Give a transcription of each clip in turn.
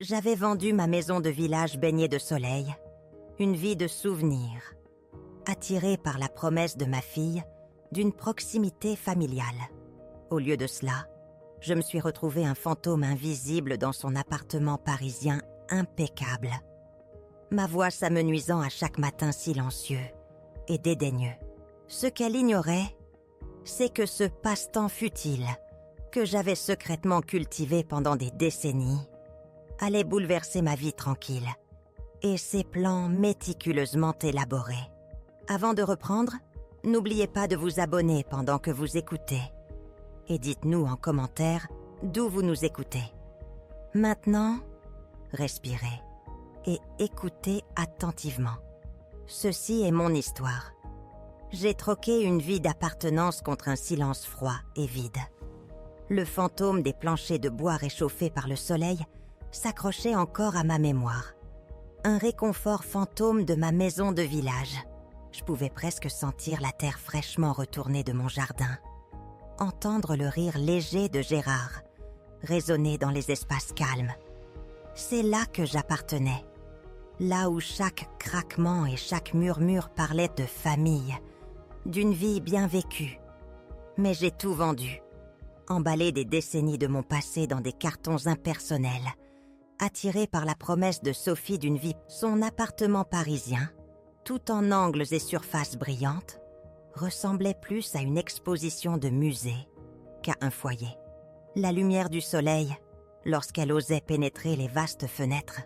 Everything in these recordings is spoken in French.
J'avais vendu ma maison de village baignée de soleil, une vie de souvenirs, attirée par la promesse de ma fille d'une proximité familiale. Au lieu de cela, je me suis retrouvée un fantôme invisible dans son appartement parisien impeccable. Ma voix s'amenuisant à chaque matin silencieux et dédaigneux. Ce qu'elle ignorait, c'est que ce passe-temps futile, que j'avais secrètement cultivé pendant des décennies, allait bouleverser ma vie tranquille et ses plans méticuleusement élaborés. Avant de reprendre, n'oubliez pas de vous abonner pendant que vous écoutez. Et dites-nous en commentaire d'où vous nous écoutez. Maintenant, respirez et écoutez attentivement. Ceci est mon histoire. J'ai troqué une vie d'appartenance contre un silence froid et vide. Le fantôme des planchers de bois réchauffés par le soleil s'accrochait encore à ma mémoire. Un réconfort fantôme de ma maison de village. Je pouvais presque sentir la terre fraîchement retournée de mon jardin. Entendre le rire léger de Gérard résonner dans les espaces calmes. C'est là que j'appartenais. Là où chaque craquement et chaque murmure parlaient de famille, d'une vie bien vécue. Mais j'ai tout vendu, emballé des décennies de mon passé dans des cartons impersonnels, attiré par la promesse de Sophie d'une vie. Son appartement parisien, tout en angles et surfaces brillantes, ressemblait plus à une exposition de musée qu'à un foyer. La lumière du soleil, lorsqu'elle osait pénétrer les vastes fenêtres,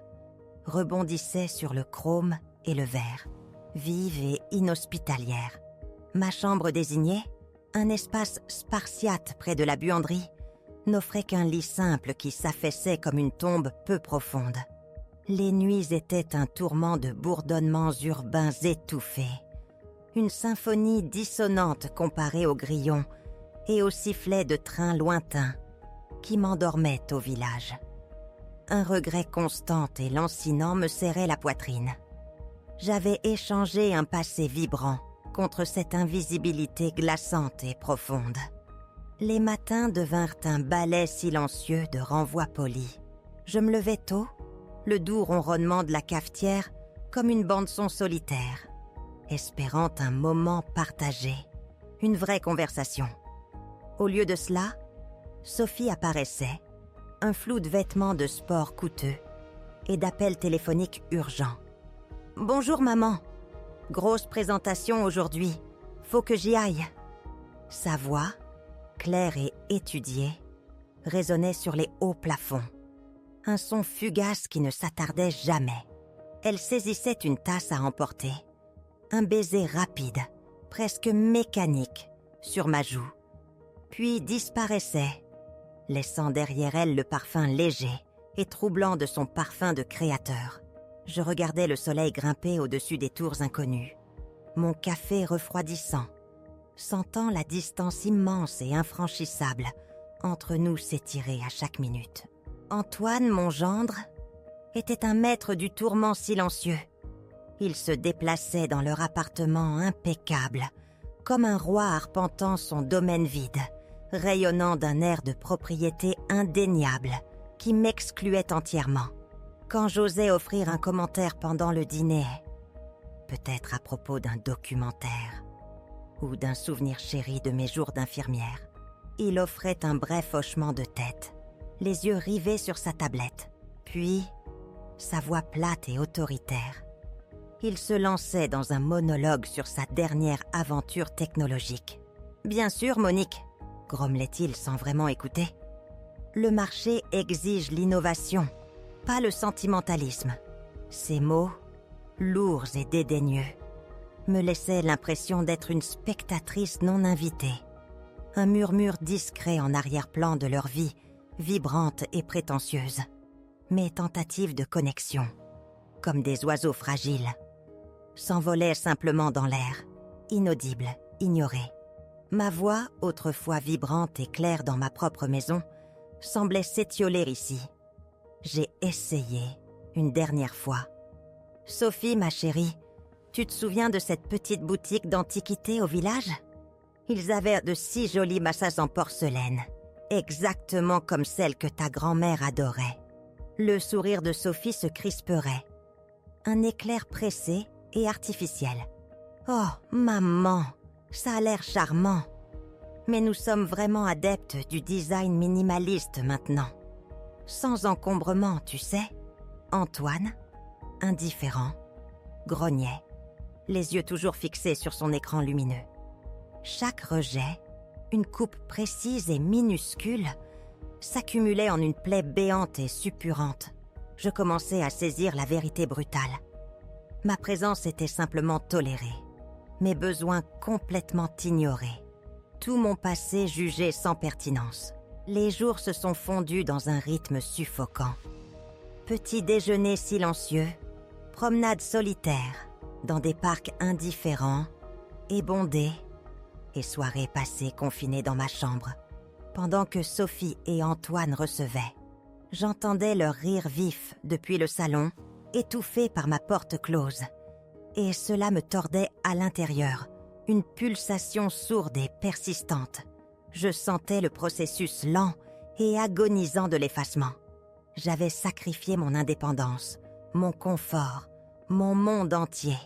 rebondissait sur le chrome et le verre, vive et inhospitalière. Ma chambre désignée, un espace spartiate près de la buanderie, n'offrait qu'un lit simple qui s'affaissait comme une tombe peu profonde. Les nuits étaient un tourment de bourdonnements urbains étouffés, une symphonie dissonante comparée aux grillons et aux sifflets de trains lointains qui m'endormaient au village. Un regret constant et lancinant me serrait la poitrine. J'avais échangé un passé vibrant contre cette invisibilité glaçante et profonde. Les matins devinrent un ballet silencieux de renvoi poli. Je me levais tôt, le doux ronronnement de la cafetière comme une bande-son solitaire, espérant un moment partagé, une vraie conversation. Au lieu de cela, Sophie apparaissait, un flou de vêtements de sport coûteux et d'appels téléphoniques urgents. « Bonjour maman, grosse présentation aujourd'hui, faut que j'y aille. » Sa voix, claire et étudiée, résonnait sur les hauts plafonds. Un son fugace qui ne s'attardait jamais. Elle saisissait une tasse à emporter. Un baiser rapide, presque mécanique, sur ma joue. Puis disparaissait, laissant derrière elle le parfum léger et troublant de son parfum de créateur. Je regardais le soleil grimper au-dessus des tours inconnues, mon café refroidissant, sentant la distance immense et infranchissable entre nous s'étirer à chaque minute. Antoine, mon gendre, était un maître du tourment silencieux. Il se déplaçait dans leur appartement impeccable, comme un roi arpentant son domaine vide, rayonnant d'un air de propriété indéniable qui m'excluait entièrement. Quand j'osais offrir un commentaire pendant le dîner, peut-être à propos d'un documentaire ou d'un souvenir chéri de mes jours d'infirmière, il offrait un bref hochement de tête, les yeux rivés sur sa tablette, puis sa voix plate et autoritaire. Il se lançait dans un monologue sur sa dernière aventure technologique. « Bien sûr, Monique », grommelait-il sans vraiment écouter. « Le marché exige l'innovation, pas le sentimentalisme. » Ces mots, lourds et dédaigneux, me laissaient l'impression d'être une spectatrice non invitée. Un murmure discret en arrière-plan de leur vie, vibrante et prétentieuse. Mes tentatives de connexion, comme des oiseaux fragiles, s'envolaient simplement dans l'air, inaudibles, ignorées. Ma voix, autrefois vibrante et claire dans ma propre maison, semblait s'étioler ici. J'ai essayé, une dernière fois. « Sophie, ma chérie, tu te souviens de cette petite boutique d'antiquités au village ? Ils avaient de si jolies massages en porcelaine, exactement comme celles que ta grand-mère adorait. Le sourire de Sophie se crisperait. Un éclair pressé et artificiel. Oh, maman, ça a l'air charmant. Mais nous sommes vraiment adeptes du design minimaliste maintenant. Sans encombrement, tu sais. Antoine, indifférent, grognait, les yeux toujours fixés sur son écran lumineux. Chaque rejet, une coupe précise et minuscule, s'accumulait en une plaie béante et suppurante. Je commençais à saisir la vérité brutale. Ma présence était simplement tolérée, mes besoins complètement ignorés. Tout mon passé jugé sans pertinence. Les jours se sont fondus dans un rythme suffocant. Petit déjeuner silencieux, promenade solitaire, dans des parcs indifférents et bondés, et soirées passées confinées dans ma chambre. Pendant que Sophie et Antoine recevaient, j'entendais leur rire vif depuis le salon, étouffé par ma porte close. Et cela me tordait à l'intérieur, une pulsation sourde et persistante. Je sentais le processus lent et agonisant de l'effacement. J'avais sacrifié mon indépendance, mon confort, mon monde entier,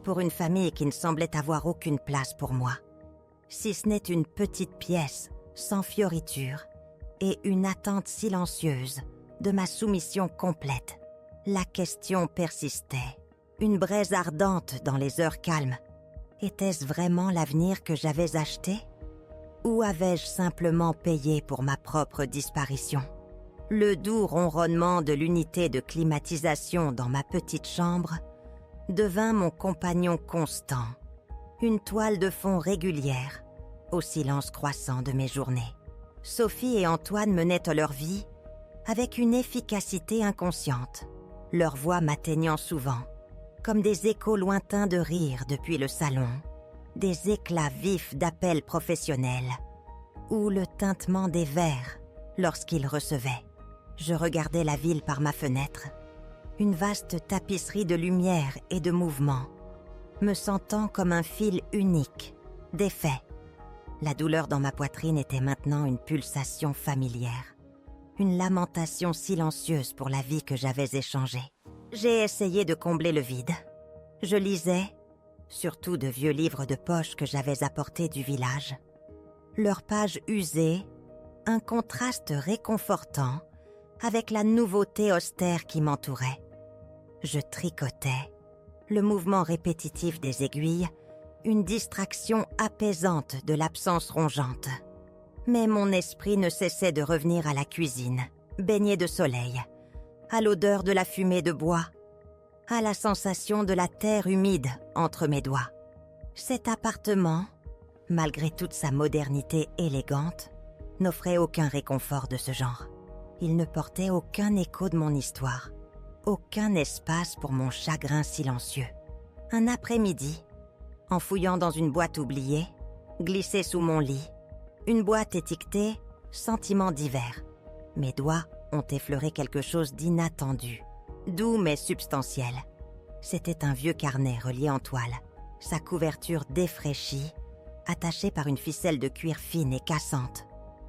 pour une famille qui ne semblait avoir aucune place pour moi. Si ce n'est une petite pièce, sans fioriture, et une attente silencieuse de ma soumission complète. La question persistait, une braise ardente dans les heures calmes. Était-ce vraiment l'avenir que j'avais acheté ? Ou avais-je simplement payé pour ma propre disparition ? Le doux ronronnement de l'unité de climatisation dans ma petite chambre devint mon compagnon constant, une toile de fond régulière au silence croissant de mes journées. Sophie et Antoine menaient leur vie avec une efficacité inconsciente, leur voix m'atteignant souvent, comme des échos lointains de rire depuis le salon, des éclats vifs d'appels professionnels, ou le tintement des verres lorsqu'ils recevaient. Je regardais la ville par ma fenêtre, une vaste tapisserie de lumière et de mouvement, me sentant comme un fil unique, défait. La douleur dans ma poitrine était maintenant une pulsation familière, une lamentation silencieuse pour la vie que j'avais échangée. J'ai essayé de combler le vide. Je lisais, surtout de vieux livres de poche que j'avais apportés du village. Leurs pages usées, un contraste réconfortant avec la nouveauté austère qui m'entourait. Je tricotais, le mouvement répétitif des aiguilles, une distraction apaisante de l'absence rongeante. Mais mon esprit ne cessait de revenir à la cuisine, baignée de soleil, à l'odeur de la fumée de bois, à la sensation de la terre humide entre mes doigts. Cet appartement, malgré toute sa modernité élégante, n'offrait aucun réconfort de ce genre. Il ne portait aucun écho de mon histoire, aucun espace pour mon chagrin silencieux. Un après-midi, en fouillant dans une boîte oubliée, glissée sous mon lit, une boîte étiquetée « Sentiments divers ». Mes doigts ont effleuré quelque chose d'inattendu, doux mais substantiel. C'était un vieux carnet relié en toile, sa couverture défraîchie, attachée par une ficelle de cuir fine et cassante.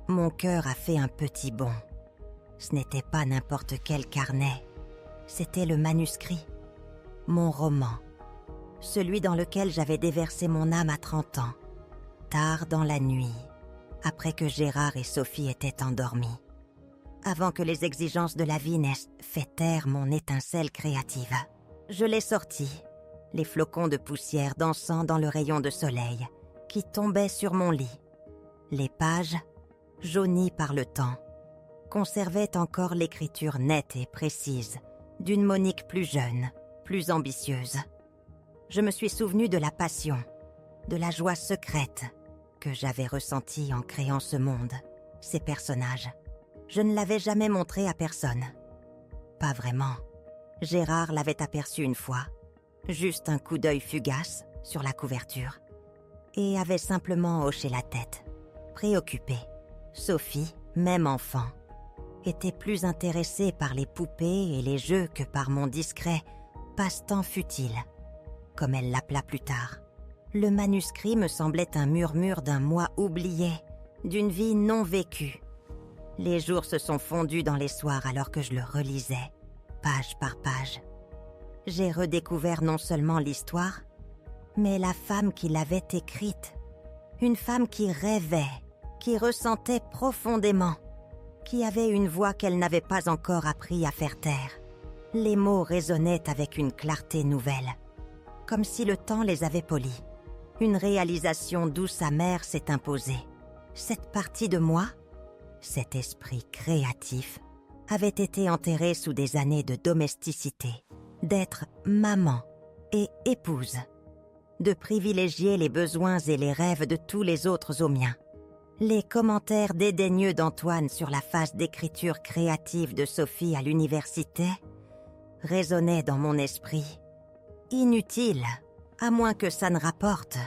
Mon cœur a fait un petit bond. Ce n'était pas n'importe quel carnet, c'était le manuscrit, mon roman, celui dans lequel j'avais déversé mon âme à 30 ans, tard dans la nuit, après que Gérard et Sophie étaient endormis, avant que les exigences de la vie n'aient fait taire mon étincelle créative. Je l'ai sorti, les flocons de poussière dansant dans le rayon de soleil qui tombait sur mon lit. Les pages, jaunies par le temps, conservaient encore l'écriture nette et précise d'une Monique plus jeune, plus ambitieuse. Je me suis souvenu de la passion, de la joie secrète que j'avais ressentie en créant ce monde, ces personnages. Je ne l'avais jamais montré à personne. Pas vraiment. Gérard l'avait aperçu une fois, juste un coup d'œil fugace sur la couverture, et avait simplement hoché la tête, préoccupé. Sophie, même enfant, était plus intéressée par les poupées et les jeux que par mon discret passe-temps futile, comme elle l'appela plus tard. Le manuscrit me semblait un murmure d'un moi oublié, d'une vie non vécue. Les jours se sont fondus dans les soirs alors que je le relisais, page par page. J'ai redécouvert non seulement l'histoire, mais la femme qui l'avait écrite. Une femme qui rêvait, qui ressentait profondément, qui avait une voix qu'elle n'avait pas encore appris à faire taire. Les mots résonnaient avec une clarté nouvelle, comme si le temps les avait polis. Une réalisation douce amère s'est imposée. Cette partie de moi, cet esprit créatif, avait été enterré sous des années de domesticité, d'être maman et épouse, de privilégier les besoins et les rêves de tous les autres aux miens. Les commentaires dédaigneux d'Antoine sur la phase d'écriture créative de Sophie à l'université résonnaient dans mon esprit. Inutile, à moins que ça ne rapporte.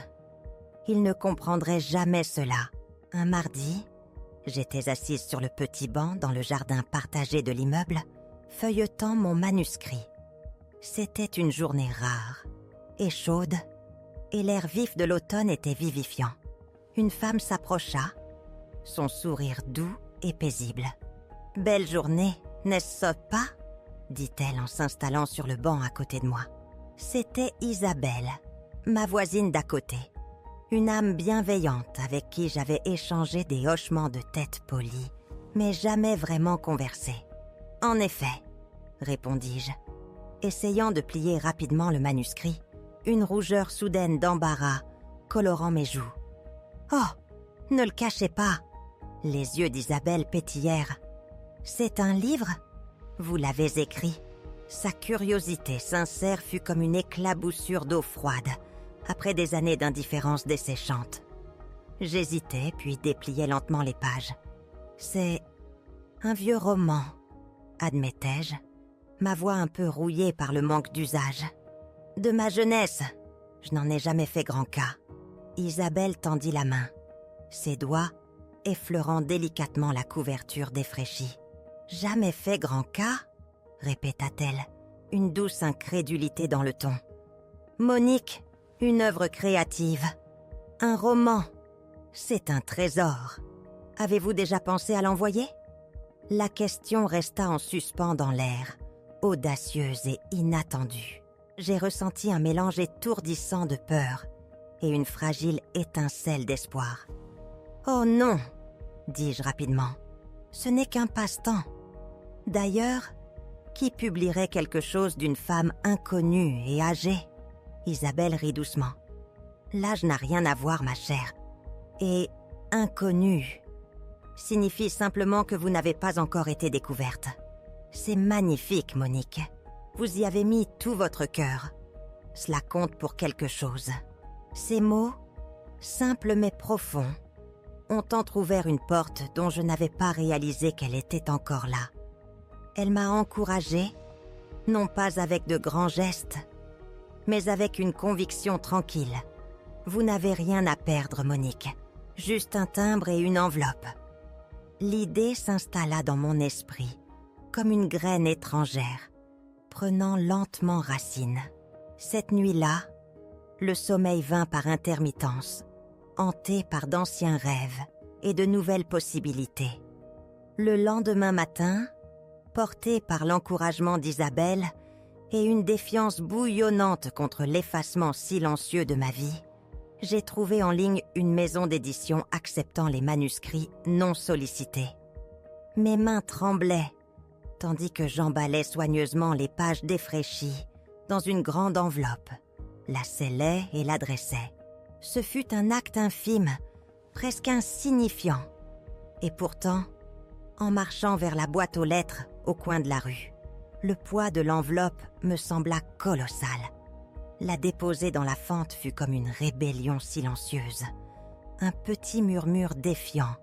Il ne comprendrait jamais cela. Un mardi, j'étais assise sur le petit banc dans le jardin partagé de l'immeuble, feuilletant mon manuscrit. C'était une journée rare et chaude, et l'air vif de l'automne était vivifiant. Une femme s'approcha, son sourire doux et paisible. « Belle journée, n'est-ce pas ?» dit-elle en s'installant sur le banc à côté de moi. C'était Isabelle, ma voisine d'à côté. Une âme bienveillante avec qui j'avais échangé des hochements de tête polis, mais jamais vraiment conversé. « En effet, » répondis-je, essayant de plier rapidement le manuscrit, une rougeur soudaine d'embarras colorant mes joues. « Oh, ne le cachez pas !» Les yeux d'Isabelle pétillèrent. « C'est un livre ? Vous l'avez écrit ?» Sa curiosité sincère fut comme une éclaboussure d'eau froide, après des années d'indifférence desséchante. J'hésitais, puis dépliai lentement les pages. « C'est un vieux roman, » admettais-je, ma voix un peu rouillée par le manque d'usage. « De ma jeunesse, je n'en ai jamais fait grand cas. » Isabelle tendit la main, ses doigts effleurant délicatement la couverture défraîchie. « Jamais fait grand cas ?» répéta-t-elle, une douce incrédulité dans le ton. « Monique, une œuvre créative, un roman, c'est un trésor. Avez-vous déjà pensé à l'envoyer ?» La question resta en suspens dans l'air, audacieuse et inattendue. J'ai ressenti un mélange étourdissant de peur et une fragile étincelle d'espoir. « Oh non !» dis-je rapidement. « Ce n'est qu'un passe-temps. D'ailleurs, qui publierait quelque chose d'une femme inconnue et âgée ?» Isabelle rit doucement. « L'âge n'a rien à voir, ma chère. Et inconnue signifie simplement que vous n'avez pas encore été découverte. C'est magnifique, Monique. Vous y avez mis tout votre cœur. Cela compte pour quelque chose. » Ces mots, simples mais profonds, ont entrouvert une porte dont je n'avais pas réalisé qu'elle était encore là. Elle m'a encouragée, non pas avec de grands gestes, mais avec une conviction tranquille. Vous n'avez rien à perdre, Monique. Juste un timbre et une enveloppe. L'idée s'installa dans mon esprit, comme une graine étrangère, prenant lentement racine. Cette nuit-là, le sommeil vint par intermittence, hanté par d'anciens rêves et de nouvelles possibilités. Le lendemain matin, porté par l'encouragement d'Isabelle et une défiance bouillonnante contre l'effacement silencieux de ma vie, j'ai trouvé en ligne une maison d'édition acceptant les manuscrits non sollicités. Mes mains tremblaient, tandis que j'emballais soigneusement les pages défraîchies dans une grande enveloppe, la scellais et l'adressais. Ce fut un acte infime, presque insignifiant. Et pourtant, en marchant vers la boîte aux lettres au coin de la rue, le poids de l'enveloppe me sembla colossal. La déposer dans la fente fut comme une rébellion silencieuse, un petit murmure défiant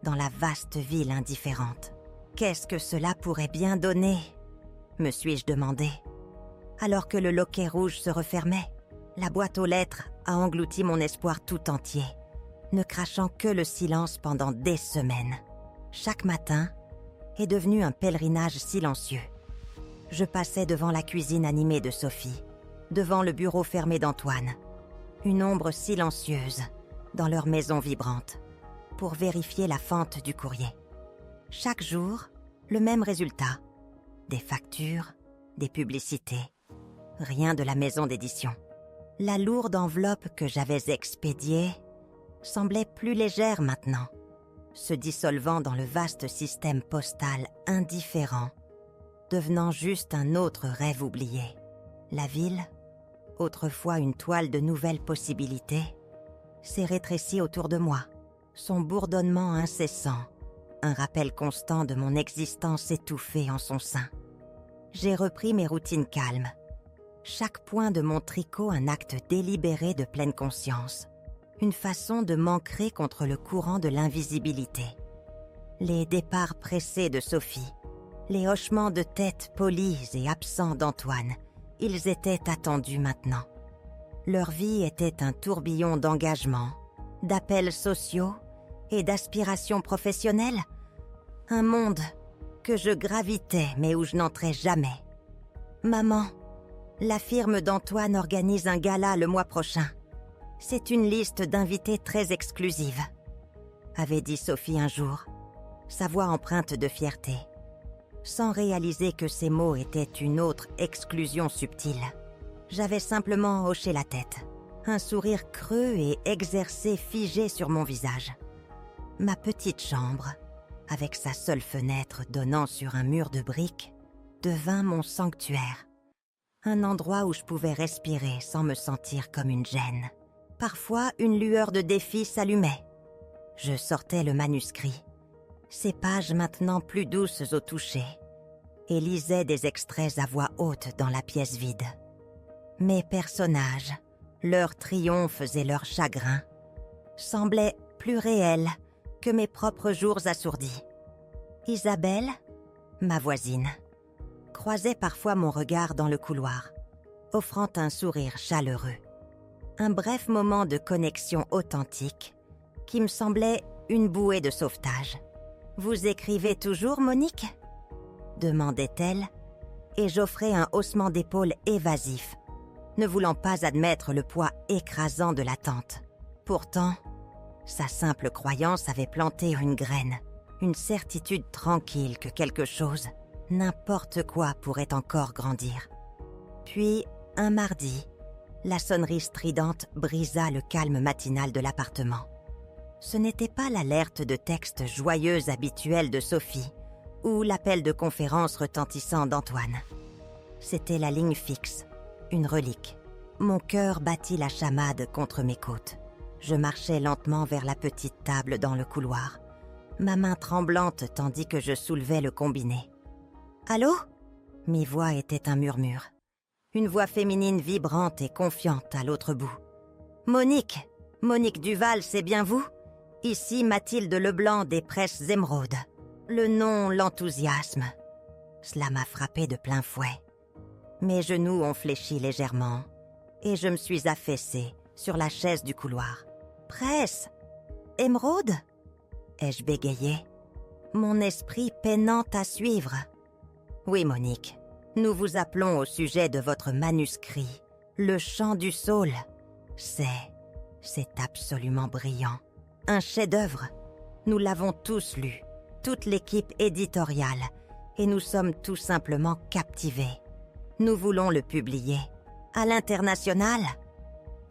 dans la vaste ville indifférente. Qu'est-ce que cela pourrait bien donner ? Me suis-je demandé. Alors que le loquet rouge se refermait, la boîte aux lettres a englouti mon espoir tout entier, ne crachant que le silence pendant des semaines. Chaque matin est devenu un pèlerinage silencieux. Je passais devant la cuisine animée de Sophie, devant le bureau fermé d'Antoine, une ombre silencieuse dans leur maison vibrante, pour vérifier la fente du courrier. Chaque jour, le même résultat. Des factures, des publicités. Rien de la maison d'édition. La lourde enveloppe que j'avais expédiée semblait plus légère maintenant, se dissolvant dans le vaste système postal indifférent, devenant juste un autre rêve oublié. La ville, autrefois une toile de nouvelles possibilités, s'est rétrécie autour de moi, son bourdonnement incessant, un rappel constant de mon existence étouffée en son sein. J'ai repris mes routines calmes, chaque point de mon tricot un acte délibéré de pleine conscience, une façon de m'ancrer contre le courant de l'invisibilité. Les départs pressés de Sophie, les hochements de tête polis et absents d'Antoine, ils étaient attendus maintenant. Leur vie était un tourbillon d'engagements, d'appels sociaux et d'aspirations professionnelles. Un monde que je gravitais mais où je n'entrais jamais. Maman, la firme d'Antoine organise un gala le mois prochain. C'est une liste d'invités très exclusive, avait dit Sophie un jour, sa voix empreinte de fierté, sans réaliser que ces mots étaient une autre exclusion subtile. J'avais simplement hoché la tête, un sourire creux et exercé figé sur mon visage. Ma petite chambre, avec sa seule fenêtre donnant sur un mur de briques, devint mon sanctuaire. Un endroit où je pouvais respirer sans me sentir comme une gêne. Parfois, une lueur de défi s'allumait. Je sortais le manuscrit, ses pages maintenant plus douces au toucher, et lisais des extraits à voix haute dans la pièce vide. Mes personnages, leurs triomphes et leurs chagrins, semblaient plus réels que mes propres jours assourdis. Isabelle, ma voisine, croisait parfois mon regard dans le couloir, offrant un sourire chaleureux. Un bref moment de connexion authentique qui me semblait une bouée de sauvetage. « Vous écrivez toujours, Monique ?» demandait-elle, et j'offrais un haussement d'épaule évasif, ne voulant pas admettre le poids écrasant de l'attente. Pourtant, sa simple croyance avait planté une graine, une certitude tranquille que quelque chose, n'importe quoi, pourrait encore grandir. Puis, un mardi, la sonnerie stridente brisa le calme matinal de l'appartement. Ce n'était pas l'alerte de texte joyeuse habituelle de Sophie ou l'appel de conférence retentissant d'Antoine. C'était la ligne fixe, une relique. Mon cœur battit la chamade contre mes côtes. Je marchais lentement vers la petite table dans le couloir, ma main tremblante tandis que je soulevais le combiné. « Allô ?» Mi-voix était un murmure. Une voix féminine vibrante et confiante à l'autre bout. « Monique Duval, c'est bien vous ? Ici Mathilde Leblanc des Presses Émeraude. » Le nom, l'enthousiasme. Cela m'a frappé de plein fouet. Mes genoux ont fléchi légèrement et je me suis affaissée sur la chaise du couloir. « Presse ? Émeraude ?» ai-je bégayé, mon esprit peinant à suivre. « Oui, Monique. Nous vous appelons au sujet de votre manuscrit, Le Chant du Saule. C'est absolument brillant. Un chef-d'œuvre. Nous l'avons tous lu, toute l'équipe éditoriale, et nous sommes tout simplement captivés. Nous voulons le publier. À l'international ?»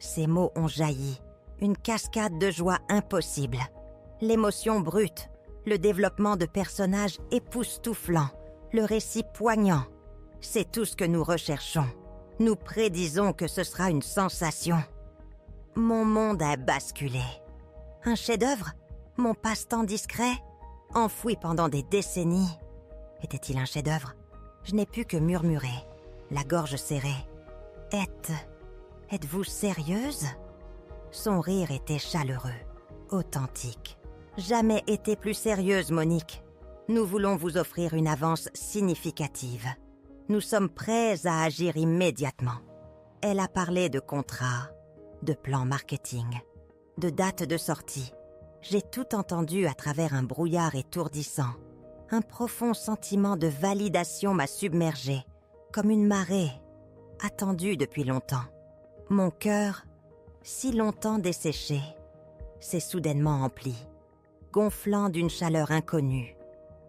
Ces mots ont jailli, une cascade de joie impossible. L'émotion brute, le développement de personnages époustouflants, le récit poignant. C'est tout ce que nous recherchons. Nous prédisons que ce sera une sensation. Mon monde a basculé. Un chef-d'œuvre ? Mon passe-temps discret ? Enfoui pendant des décennies. Était-il un chef-d'œuvre ? Je n'ai pu que murmurer, la gorge serrée. Êtes-vous sérieuse ? Son rire était chaleureux, authentique. Jamais été plus sérieuse, Monique. Nous voulons vous offrir une avance significative. Nous sommes prêts à agir immédiatement. Elle a parlé de contrats, de plans marketing, de dates de sortie. J'ai tout entendu à travers un brouillard étourdissant. Un profond sentiment de validation m'a submergé, comme une marée, attendue depuis longtemps. Mon cœur, si longtemps desséché, s'est soudainement empli, gonflant d'une chaleur inconnue,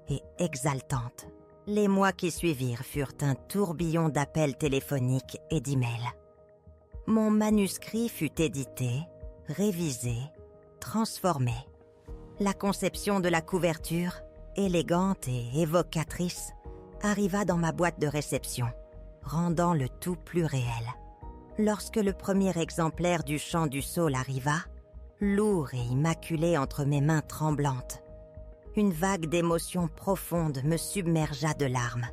et exaltante. Les mois qui suivirent furent un tourbillon d'appels téléphoniques et d'emails. Mon manuscrit fut édité, révisé, transformé. La conception de la couverture, élégante et évocatrice, arriva dans ma boîte de réception, rendant le tout plus réel. Lorsque le premier exemplaire du Chant du Saule arriva, lourd et immaculé entre mes mains tremblantes, une vague d'émotions profondes me submergea de larmes.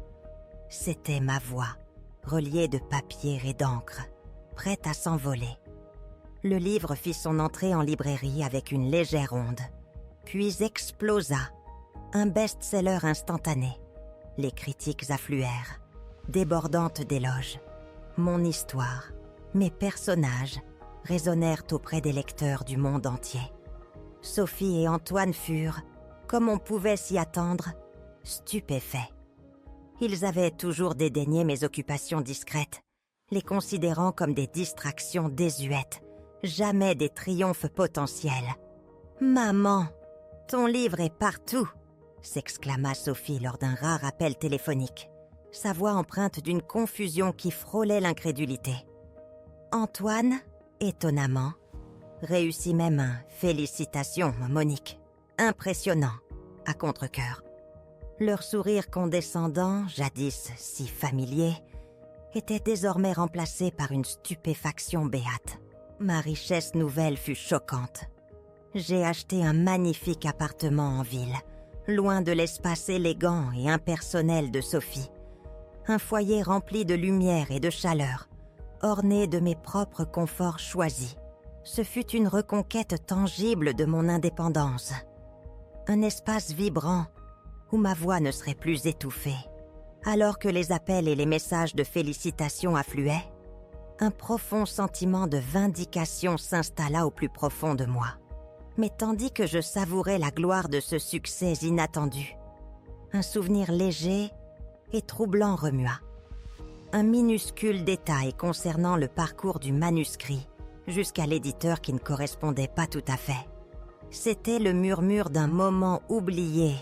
C'était ma voix, reliée de papier et d'encre, prête à s'envoler. Le livre fit son entrée en librairie avec une légère onde, puis explosa, un best-seller instantané. Les critiques affluèrent, débordantes d'éloges. Mon histoire, mes personnages résonnèrent auprès des lecteurs du monde entier. Sophie et Antoine furent, comme on pouvait s'y attendre, stupéfaits. Ils avaient toujours dédaigné mes occupations discrètes, les considérant comme des distractions désuètes, jamais des triomphes potentiels. « Maman, ton livre est partout !» s'exclama Sophie lors d'un rare appel téléphonique, sa voix empreinte d'une confusion qui frôlait l'incrédulité. Antoine, étonnamment, réussit même un « Félicitations, Monique », impressionnant, à contre-cœur. Leur sourire condescendant, jadis si familier, était désormais remplacé par une stupéfaction béate. Ma richesse nouvelle fut choquante. J'ai acheté un magnifique appartement en ville, loin de l'espace élégant et impersonnel de Sophie. Un foyer rempli de lumière et de chaleur, orné de mes propres conforts choisis. Ce fut une reconquête tangible de mon indépendance. Un espace vibrant où ma voix ne serait plus étouffée. Alors que les appels et les messages de félicitations affluaient, un profond sentiment de vindication s'installa au plus profond de moi. Mais tandis que je savourais la gloire de ce succès inattendu, un souvenir léger et troublant remua. Un minuscule détail concernant le parcours du manuscrit jusqu'à l'éditeur qui ne correspondait pas tout à fait. C'était le murmure d'un moment oublié,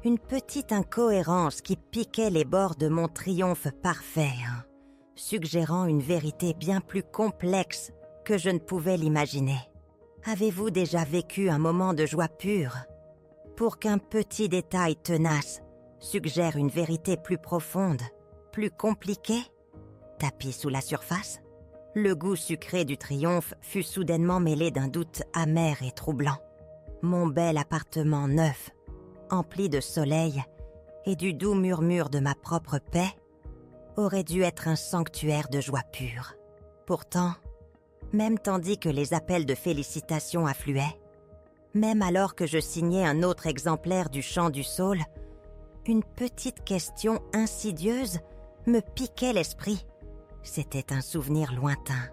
une petite incohérence qui piquait les bords de mon triomphe parfait, suggérant une vérité bien plus complexe que je ne pouvais l'imaginer. Avez-vous déjà vécu un moment de joie pure pour qu'un petit détail tenace suggère une vérité plus profonde, plus compliquée, tapie sous la surface? Le goût sucré du triomphe fut soudainement mêlé d'un doute amer et troublant. Mon bel appartement neuf, empli de soleil et du doux murmure de ma propre paix, aurait dû être un sanctuaire de joie pure. Pourtant, même tandis que les appels de félicitations affluaient, même alors que je signais un autre exemplaire du Chant du Saule, une petite question insidieuse me piquait l'esprit. C'était un souvenir lointain,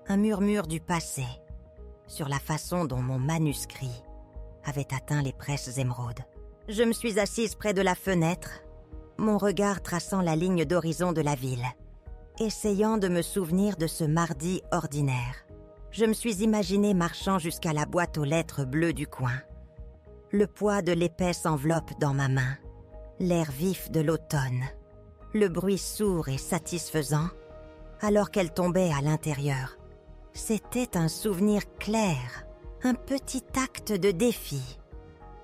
un murmure du passé, sur la façon dont mon manuscrit avait atteint les presses émeraudes. Je me suis assise près de la fenêtre, mon regard traçant la ligne d'horizon de la ville, essayant de me souvenir de ce mardi ordinaire. Je me suis imaginé marchant jusqu'à la boîte aux lettres bleues du coin, le poids de l'épaisse enveloppe dans ma main, l'air vif de l'automne, le bruit sourd et satisfaisant, alors qu'elle tombait à l'intérieur. C'était un souvenir clair, un petit acte de défi.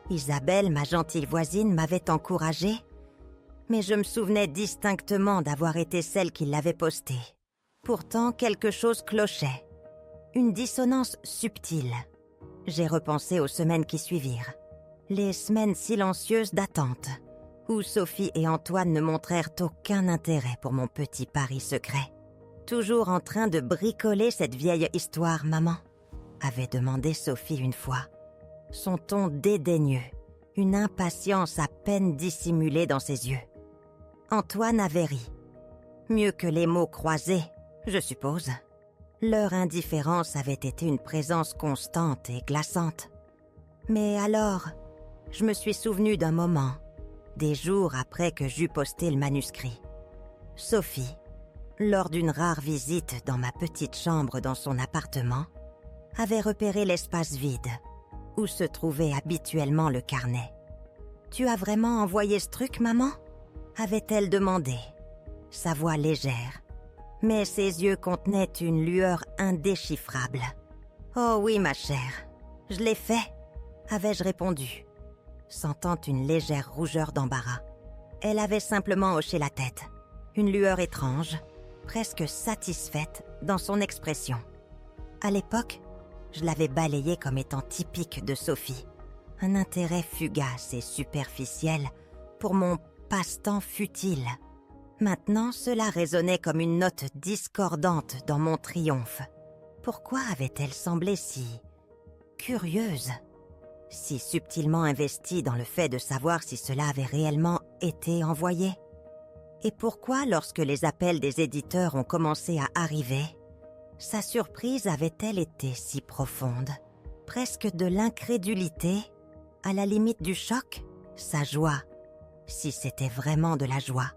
Isabelle, ma gentille voisine, m'avait encouragée, mais je me souvenais distinctement d'avoir été celle qui l'avait posté. Pourtant, quelque chose clochait, une dissonance subtile. J'ai repensé aux semaines qui suivirent, les semaines silencieuses d'attente, où Sophie et Antoine ne montrèrent aucun intérêt pour mon petit pari secret. Toujours en train de bricoler cette vieille histoire, maman, avait demandé Sophie une fois, son ton dédaigneux, une impatience à peine dissimulée dans ses yeux. Antoine avait ri. Mieux que les mots croisés, je suppose. Leur indifférence avait été une présence constante et glaçante. Mais alors, je me suis souvenue d'un moment, des jours après que j'eus posté le manuscrit. Sophie, lors d'une rare visite dans ma petite chambre dans son appartement, avait repéré l'espace vide où se trouvait habituellement le carnet. Tu as vraiment envoyé ce truc, maman ?» avait-elle demandé, sa voix légère. Mais ses yeux contenaient une lueur indéchiffrable. « Oh oui, ma chère, je l'ai fait », avais-je répondu, sentant une légère rougeur d'embarras. Elle avait simplement hoché la tête, une lueur étrange, presque satisfaite dans son expression. À l'époque, je l'avais balayée comme étant typique de Sophie. Un intérêt fugace et superficiel pour mon passe-temps futile. Maintenant, cela résonnait comme une note discordante dans mon triomphe. Pourquoi avait-elle semblé si curieuse, si subtilement investie dans le fait de savoir si cela avait réellement été envoyé? Et pourquoi, lorsque les appels des éditeurs ont commencé à arriver, sa surprise avait-elle été si profonde? Presque de l'incrédulité, à la limite du choc? Sa joie, si c'était vraiment de la joie,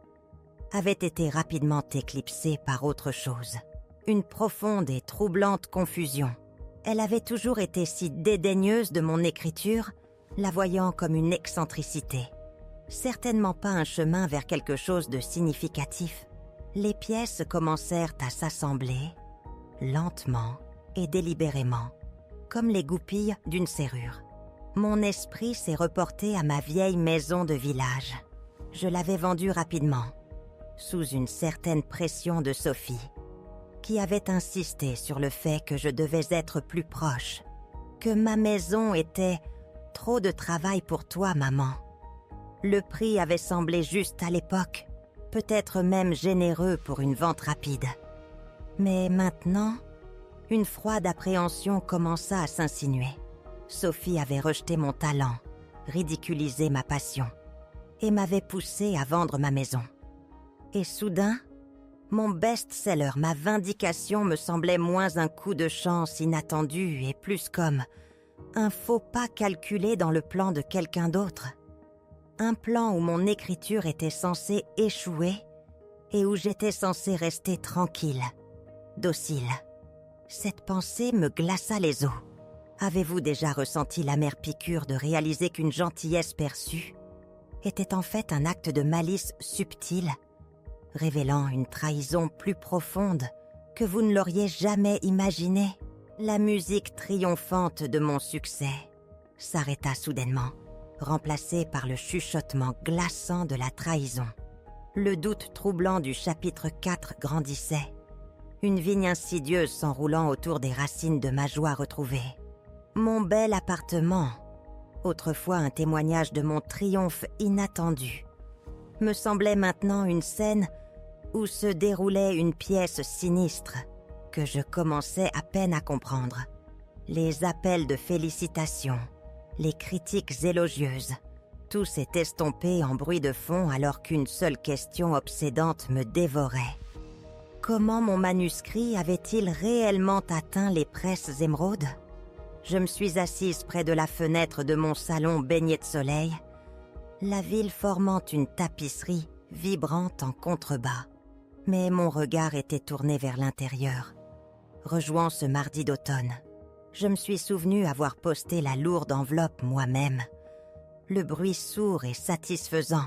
avait été rapidement éclipsée par autre chose. Une profonde et troublante confusion. Elle avait toujours été si dédaigneuse de mon écriture, la voyant comme une excentricité. Certainement pas un chemin vers quelque chose de significatif. Les pièces commencèrent à s'assembler, lentement et délibérément, comme les goupilles d'une serrure. Mon esprit s'est reporté à ma vieille maison de village. Je l'avais vendue rapidement, sous une certaine pression de Sophie, qui avait insisté sur le fait que je devais être plus proche, que ma maison était trop de travail pour toi, maman. Le prix avait semblé juste à l'époque, peut-être même généreux pour une vente rapide. Mais maintenant, une froide appréhension commença à s'insinuer. Sophie avait rejeté mon talent, ridiculisé ma passion, et m'avait poussé à vendre ma maison. Et soudain, mon best-seller, ma vindication me semblait moins un coup de chance inattendu et plus comme un faux pas calculé dans le plan de quelqu'un d'autre. Un plan où mon écriture était censée échouer et où j'étais censée rester tranquille, docile. Cette pensée me glaça les os. Avez-vous déjà ressenti l'amère piqûre de réaliser qu'une gentillesse perçue était en fait un acte de malice subtil, révélant une trahison plus profonde que vous ne l'auriez jamais imaginée? La musique triomphante de mon succès s'arrêta soudainement, remplacée par le chuchotement glaçant de la trahison. Le doute troublant du chapitre 4 grandissait, une vigne insidieuse s'enroulant autour des racines de ma joie retrouvée. Mon bel appartement, autrefois un témoignage de mon triomphe inattendu, me semblait maintenant une scène où se déroulait une pièce sinistre que je commençais à peine à comprendre. Les appels de félicitations, les critiques élogieuses, tout s'est estompé en bruit de fond alors qu'une seule question obsédante me dévorait. Comment mon manuscrit avait-il réellement atteint les presses émeraudes? Je me suis assise près de la fenêtre de mon salon baigné de soleil, la ville formant une tapisserie vibrante en contrebas. Mais mon regard était tourné vers l'intérieur. Rejoint ce mardi d'automne, je me suis souvenu avoir posté la lourde enveloppe moi-même, le bruit sourd et satisfaisant,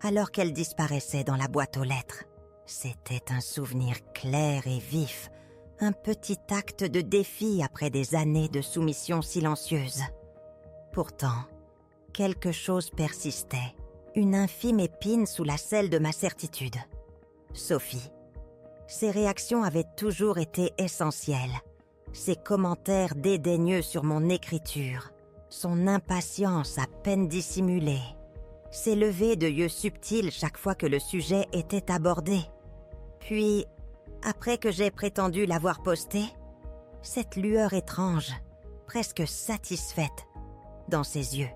alors qu'elle disparaissait dans la boîte aux lettres. C'était un souvenir clair et vif, un petit acte de défi après des années de soumission silencieuse. Pourtant, quelque chose persistait, une infime épine sous la selle de ma certitude. Sophie. Ses réactions avaient toujours été essentielles. Ses commentaires dédaigneux sur mon écriture, son impatience à peine dissimulée, ses levées de yeux subtils chaque fois que le sujet était abordé. Puis, après que j'ai prétendu l'avoir posté, cette lueur étrange, presque satisfaite, dans ses yeux.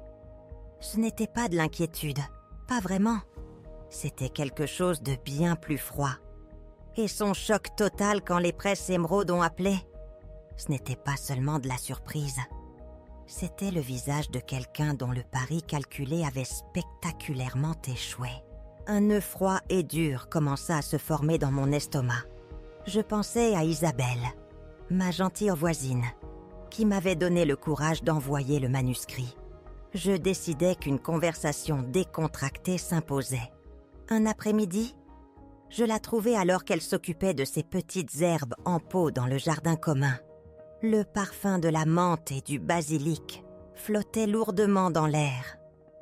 Ce n'était pas de l'inquiétude, pas vraiment. C'était quelque chose de bien plus froid. Et son choc total quand les presses émeraudes ont appelé, ce n'était pas seulement de la surprise. C'était le visage de quelqu'un dont le pari calculé avait spectaculairement échoué. Un nœud froid et dur commença à se former dans mon estomac. Je pensais à Isabelle, ma gentille voisine, qui m'avait donné le courage d'envoyer le manuscrit. Je décidai qu'une conversation décontractée s'imposait. Un après-midi, je la trouvai alors qu'elle s'occupait de ces petites herbes en pot dans le jardin commun. Le parfum de la menthe et du basilic flottait lourdement dans l'air,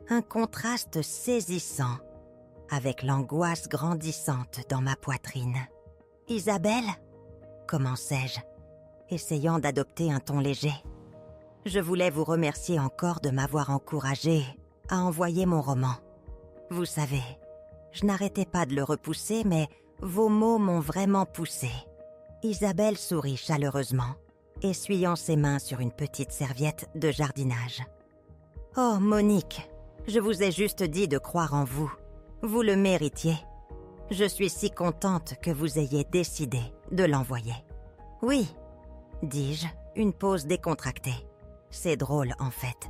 un contraste saisissant avec l'angoisse grandissante dans ma poitrine. « Isabelle ?» commençai-je, essayant d'adopter un ton léger. « Je voulais vous remercier encore de m'avoir encouragée à envoyer mon roman. Vous savez, je n'arrêtais pas de le repousser, mais vos mots m'ont vraiment poussé. » Isabelle sourit chaleureusement, essuyant ses mains sur une petite serviette de jardinage. « Oh, Monique, je vous ai juste dit de croire en vous. Vous le méritiez. Je suis si contente que vous ayez décidé de l'envoyer. »« Oui, » dis-je, une pause décontractée. C'est drôle, en fait.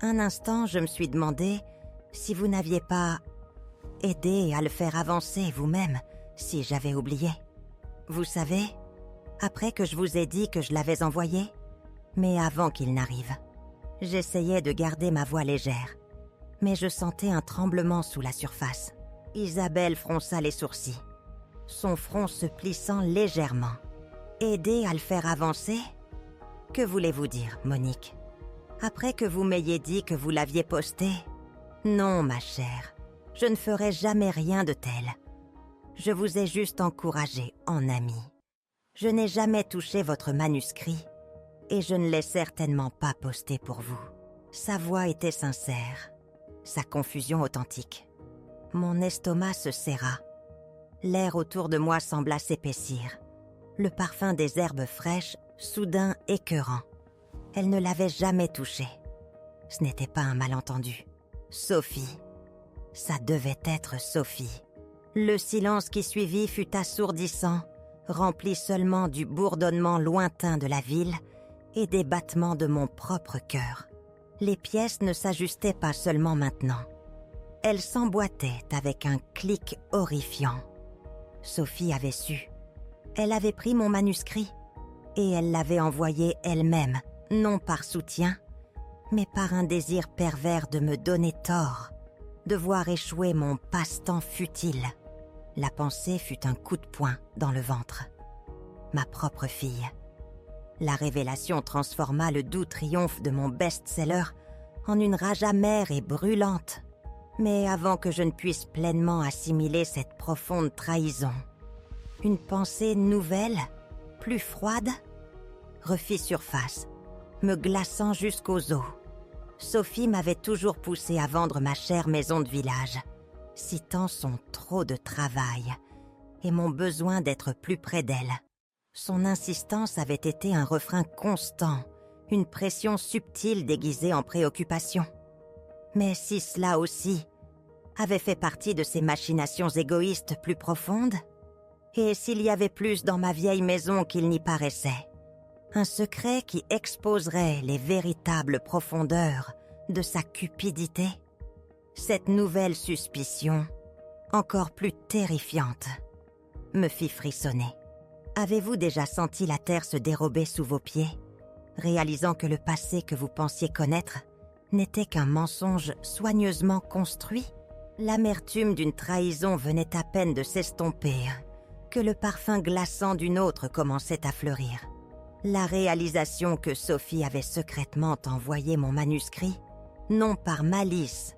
Un instant, je me suis demandé si vous n'aviez pas aidé à le faire avancer vous-même, si j'avais oublié. Vous savez, après que je vous ai dit que je l'avais envoyé, mais avant qu'il n'arrive. J'essayais de garder ma voix légère, mais je sentais un tremblement sous la surface. Isabelle fronça les sourcils, son front se plissant légèrement. Aider à le faire avancer ? Que voulez-vous dire, Monique ? Après que vous m'ayez dit que vous l'aviez posté ? Non, ma chère, je ne ferai jamais rien de tel. Je vous ai juste encouragé en amie. Je n'ai jamais touché votre manuscrit et je ne l'ai certainement pas posté pour vous. Sa voix était sincère, sa confusion authentique. Mon estomac se serra. L'air autour de moi sembla s'épaissir. Le parfum des herbes fraîches, soudain écœurant. Elle ne l'avait jamais touché. Ce n'était pas un malentendu. Sophie. Ça devait être Sophie. Le silence qui suivit fut assourdissant, rempli seulement du bourdonnement lointain de la ville et des battements de mon propre cœur. Les pièces ne s'ajustaient pas seulement maintenant. Elles s'emboîtaient avec un clic horrifiant. Sophie avait su. Elle avait pris mon manuscrit et elle l'avait envoyé elle-même, non par soutien, mais par un désir pervers de me donner tort, de voir échouer mon passe-temps futile. La pensée fut un coup de poing dans le ventre. Ma propre fille. La révélation transforma le doux triomphe de mon best-seller en une rage amère et brûlante. Mais avant que je ne puisse pleinement assimiler cette profonde trahison, une pensée nouvelle, plus froide, refit surface, me glaçant jusqu'aux os. Sophie m'avait toujours poussé à vendre ma chère maison de village, citant son trop de travail et mon besoin d'être plus près d'elle. Son insistance avait été un refrain constant, une pression subtile déguisée en préoccupation. Mais si cela aussi avait fait partie de ces machinations égoïstes plus profondes, et s'il y avait plus dans ma vieille maison qu'il n'y paraissait, un secret qui exposerait les véritables profondeurs de sa cupidité, cette nouvelle suspicion, encore plus terrifiante, me fit frissonner. Avez-vous déjà senti la terre se dérober sous vos pieds, réalisant que le passé que vous pensiez connaître n'était qu'un mensonge soigneusement construit ? L'amertume d'une trahison venait à peine de s'estomper, que le parfum glaçant d'une autre commençait à fleurir. La réalisation que Sophie avait secrètement envoyé mon manuscrit, non par malice,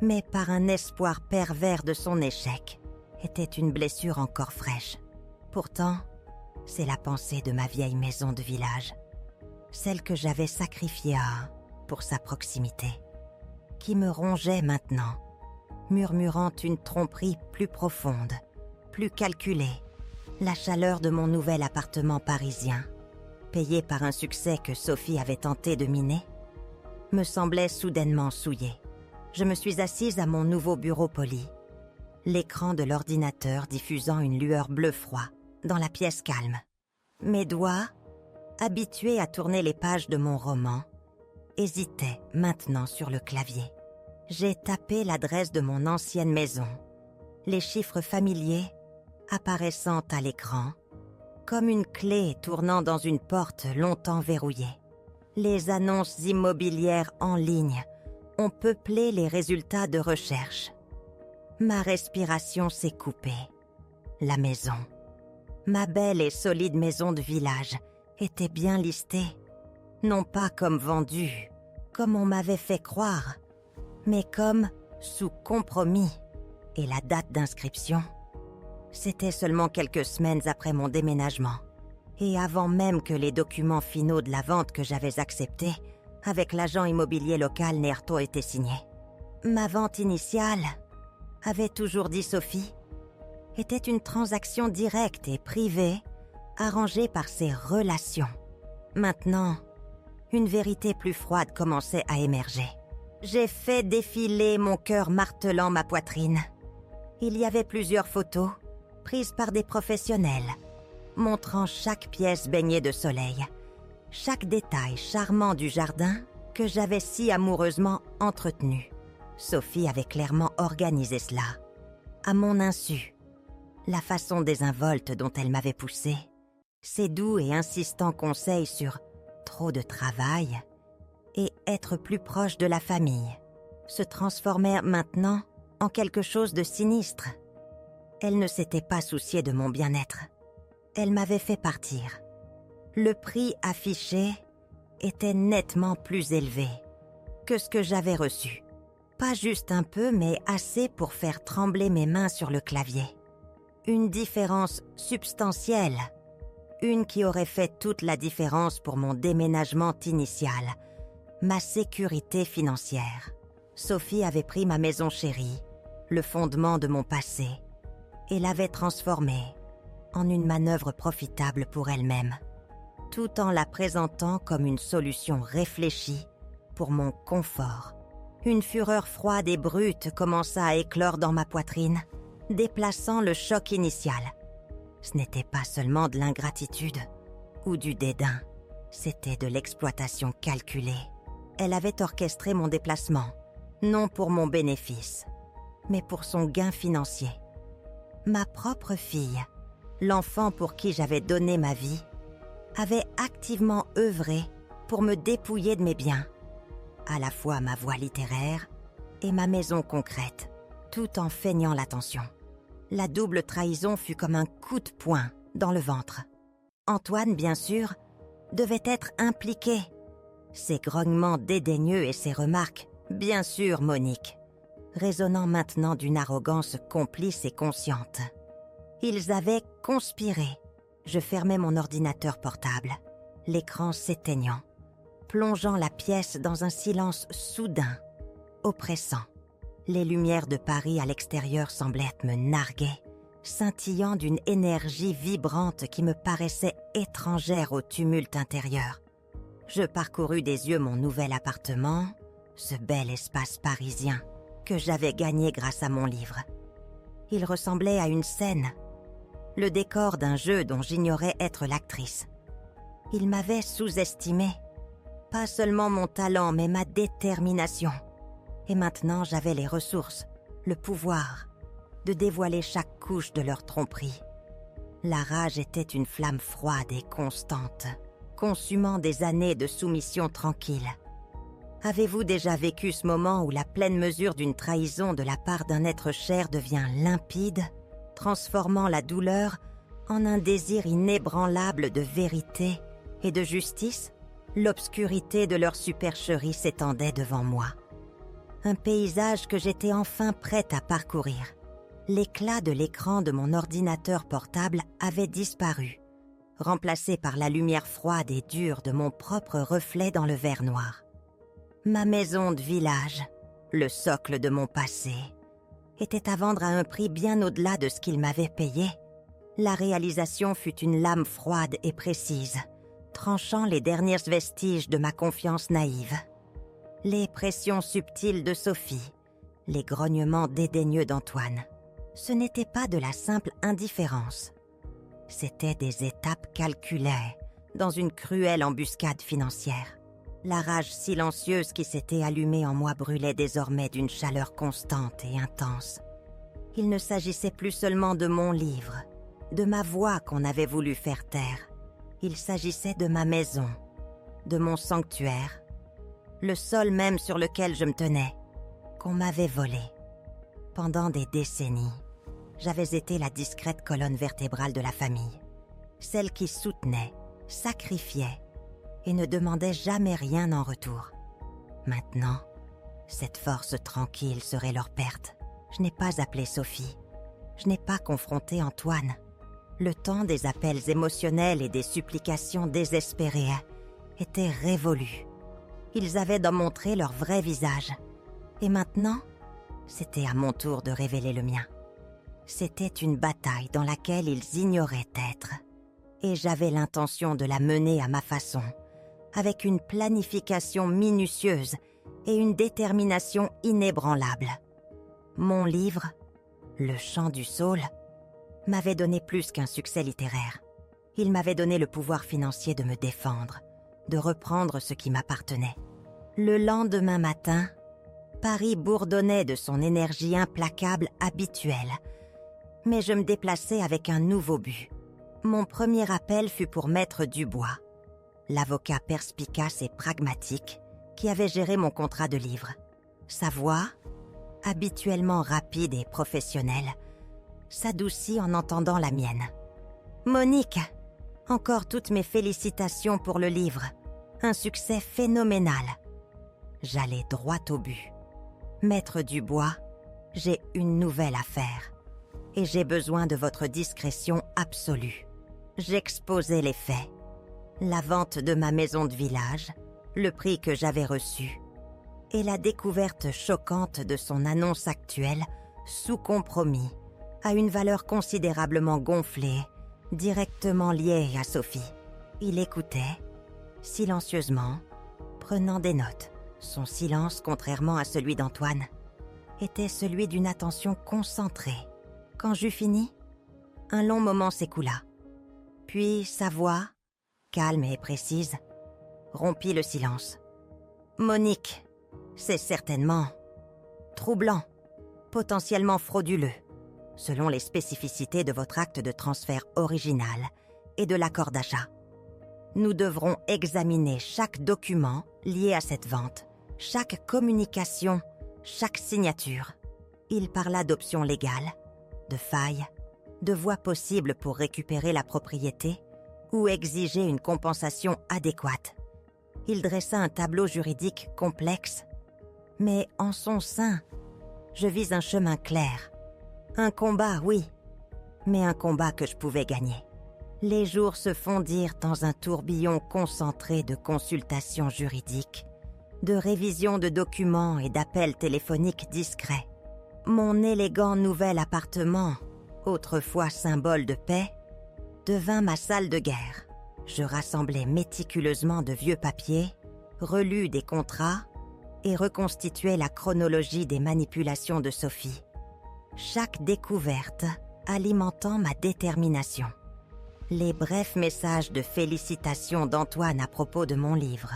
mais par un espoir pervers de son échec, était une blessure encore fraîche. Pourtant, c'est la pensée de ma vieille maison de village, celle que j'avais sacrifiée pour sa proximité, qui me rongeait maintenant, murmurant une tromperie plus profonde, plus calculée, la chaleur de mon nouvel appartement parisien, payé par un succès que Sophie avait tenté de miner, me semblait soudainement souillé. Je me suis assise à mon nouveau bureau poli, l'écran de l'ordinateur diffusant une lueur bleu froid dans la pièce calme. Mes doigts, habitués à tourner les pages de mon roman, hésitaient maintenant sur le clavier. J'ai tapé l'adresse de mon ancienne maison, les chiffres familiers apparaissant à l'écran, comme une clé tournant dans une porte longtemps verrouillée. Les annonces immobilières en ligne ont peuplé les résultats de recherche. Ma respiration s'est coupée. La maison, ma belle et solide maison de village, était bien listée. Non pas comme vendue, comme on m'avait fait croire, mais comme sous compromis. Et la date d'inscription, c'était seulement quelques semaines après mon déménagement, et avant même que les documents finaux de la vente que j'avais acceptés avec l'agent immobilier local n'aient été signés. Ma vente initiale, avait toujours dit Sophie, était une transaction directe et privée, arrangée par ses relations. Maintenant, une vérité plus froide commençait à émerger. J'ai fait défiler mon cœur martelant ma poitrine. Il y avait plusieurs photos, prises par des professionnels, montrant chaque pièce baignée de soleil, chaque détail charmant du jardin que j'avais si amoureusement entretenu. Sophie avait clairement organisé cela, à mon insu. La façon désinvolte dont elle m'avait poussé, ses doux et insistants conseils sur trop de travail et être plus proche de la famille, se transformèrent maintenant en quelque chose de sinistre. Elle ne s'était pas souciée de mon bien-être. Elle m'avait fait partir. Le prix affiché était nettement plus élevé que ce que j'avais reçu. Pas juste un peu, mais assez pour faire trembler mes mains sur le clavier. Une différence substantielle. Une qui aurait fait toute la différence pour mon déménagement initial. Ma sécurité financière. Sophie avait pris ma maison chérie, le fondement de mon passé, et l'avait transformée en une manœuvre profitable pour elle-même, tout en la présentant comme une solution réfléchie pour mon confort. Une fureur froide et brute commença à éclore dans ma poitrine, déplaçant le choc initial. Ce n'était pas seulement de l'ingratitude ou du dédain, c'était de l'exploitation calculée. Elle avait orchestré mon déplacement, non pour mon bénéfice, mais pour son gain financier. Ma propre fille, l'enfant pour qui j'avais donné ma vie, avait activement œuvré pour me dépouiller de mes biens, à la fois ma voie littéraire et ma maison concrète, tout en feignant l'attention. La double trahison fut comme un coup de poing dans le ventre. Antoine, bien sûr, devait être impliqué. Ses grognements dédaigneux et ses remarques, bien sûr, Monique, résonnant maintenant d'une arrogance complice et consciente. Ils avaient conspiré. Je fermai mon ordinateur portable, l'écran s'éteignant, plongeant la pièce dans un silence soudain, oppressant. Les lumières de Paris à l'extérieur semblaient me narguer, scintillant d'une énergie vibrante qui me paraissait étrangère au tumulte intérieur. Je parcourus des yeux mon nouvel appartement, ce bel espace parisien que j'avais gagné grâce à mon livre. Il ressemblait à une scène, le décor d'un jeu dont j'ignorais être l'actrice. Il m'avait sous-estimé, pas seulement mon talent mais ma détermination. Et maintenant j'avais les ressources, le pouvoir de dévoiler chaque couche de leur tromperie. La rage était une flamme froide et constante, consumant des années de soumission tranquille. Avez-vous déjà vécu ce moment où la pleine mesure d'une trahison de la part d'un être cher devient limpide, transformant la douleur en un désir inébranlable de vérité et de justice? L'obscurité de leur supercherie s'étendait devant moi. Un paysage que j'étais enfin prête à parcourir. L'éclat de l'écran de mon ordinateur portable avait disparu, remplacé par la lumière froide et dure de mon propre reflet dans le verre noir. Ma maison de village, le socle de mon passé, était à vendre à un prix bien au-delà de ce qu'il m'avait payé. La réalisation fut une lame froide et précise, tranchant les derniers vestiges de ma confiance naïve. Les pressions subtiles de Sophie, les grognements dédaigneux d'Antoine. Ce n'était pas de la simple indifférence. C'étaient des étapes calculées dans une cruelle embuscade financière. La rage silencieuse qui s'était allumée en moi brûlait désormais d'une chaleur constante et intense. Il ne s'agissait plus seulement de mon livre, de ma voix qu'on avait voulu faire taire. Il s'agissait de ma maison, de mon sanctuaire, le sol même sur lequel je me tenais, qu'on m'avait volé. Pendant des décennies, j'avais été la discrète colonne vertébrale de la famille, celle qui soutenait, sacrifiait et ne demandait jamais rien en retour. Maintenant, cette force tranquille serait leur perte. Je n'ai pas appelé Sophie. Je n'ai pas confronté Antoine. Le temps des appels émotionnels et des supplications désespérées était révolu. Ils avaient d'en montrer leur vrai visage. Et maintenant, c'était à mon tour de révéler le mien. C'était une bataille dans laquelle ils ignoraient être. Et j'avais l'intention de la mener à ma façon, avec une planification minutieuse et une détermination inébranlable. Mon livre, Le Chant du Saule, m'avait donné plus qu'un succès littéraire. Il m'avait donné le pouvoir financier de me défendre, de reprendre ce qui m'appartenait. Le lendemain matin, Paris bourdonnait de son énergie implacable habituelle. Mais je me déplaçais avec un nouveau but. Mon premier appel fut pour Maître Dubois, l'avocat perspicace et pragmatique qui avait géré mon contrat de livre. Sa voix, habituellement rapide et professionnelle, s'adoucit en entendant la mienne. « Monique, encore toutes mes félicitations pour le livre. Un succès phénoménal. » J'allais droit au but. « Maître Dubois, j'ai une nouvelle affaire. Et j'ai besoin de votre discrétion absolue. » J'exposais les faits. La vente de ma maison de village, le prix que j'avais reçu, et la découverte choquante de son annonce actuelle, sous compromis, à une valeur considérablement gonflée, directement liée à Sophie. Il écoutait, silencieusement, prenant des notes. Son silence, contrairement à celui d'Antoine, était celui d'une attention concentrée. Quand j'eus fini, un long moment s'écoula. Puis sa voix, calme et précise, rompit le silence. « Monique, c'est certainement troublant, potentiellement frauduleux, selon les spécificités de votre acte de transfert original et de l'accord d'achat. Nous devrons examiner chaque document lié à cette vente, chaque communication, chaque signature. » Il parla d'options légales, de failles, de voies possibles pour récupérer la propriété ou exiger une compensation adéquate. Il dressa un tableau juridique complexe, mais en son sein, je vis un chemin clair. Un combat, oui, mais un combat que je pouvais gagner. Les jours se fondirent dans un tourbillon concentré de consultations juridiques, de révisions de documents et d'appels téléphoniques discrets. Mon élégant nouvel appartement, autrefois symbole de paix, devint ma salle de guerre. Je rassemblais méticuleusement de vieux papiers, relus des contrats et reconstituais la chronologie des manipulations de Sophie. Chaque découverte alimentant ma détermination. Les brefs messages de félicitations d'Antoine à propos de mon livre.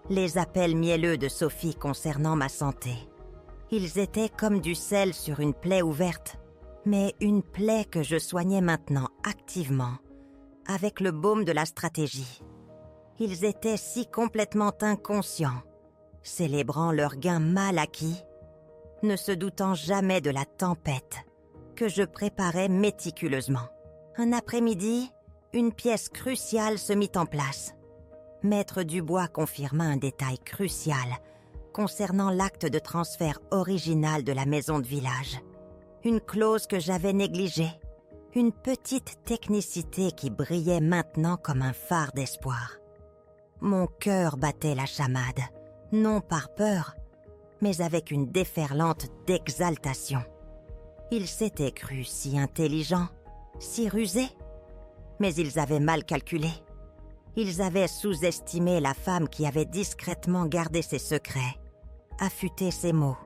Les appels mielleux de Sophie concernant ma santé. Ils étaient comme du sel sur une plaie ouverte, mais une plaie que je soignais maintenant activement, avec le baume de la stratégie. Ils étaient si complètement inconscients, célébrant leur gain mal acquis, ne se doutant jamais de la tempête que je préparais méticuleusement. Un après-midi, une pièce cruciale se mit en place. Maître Dubois confirma un détail crucial concernant l'acte de transfert original de la maison de village. Une clause que j'avais négligée, une petite technicité qui brillait maintenant comme un phare d'espoir. Mon cœur battait la chamade, non par peur, mais avec une déferlante d'exaltation. Ils s'étaient crus si intelligents, si rusés, mais ils avaient mal calculé. Ils avaient sous-estimé la femme qui avait discrètement gardé ses secrets, affûté ses mots,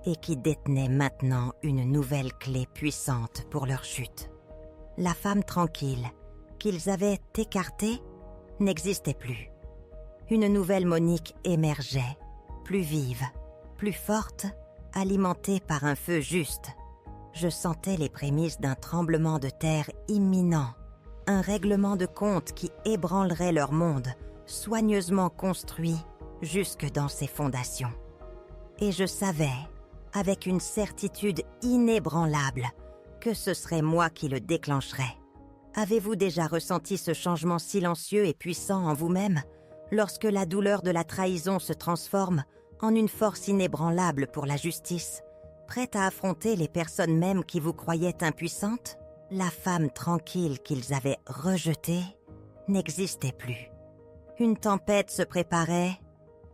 et qui détenait maintenant une nouvelle clé puissante pour leur chute. La femme tranquille, qu'ils avaient écartée, n'existait plus. Une nouvelle Monique émergeait, plus vive, plus forte, alimentée par un feu juste. Je sentais les prémices d'un tremblement de terre imminent, un règlement de compte qui ébranlerait leur monde, soigneusement construit jusque dans ses fondations. Et je savais, avec une certitude inébranlable, que ce serait moi qui le déclencherais. Avez-vous déjà ressenti ce changement silencieux et puissant en vous-même, lorsque la douleur de la trahison se transforme en une force inébranlable pour la justice, prête à affronter les personnes mêmes qui vous croyaient impuissantes? La femme tranquille qu'ils avaient rejetée n'existait plus. Une tempête se préparait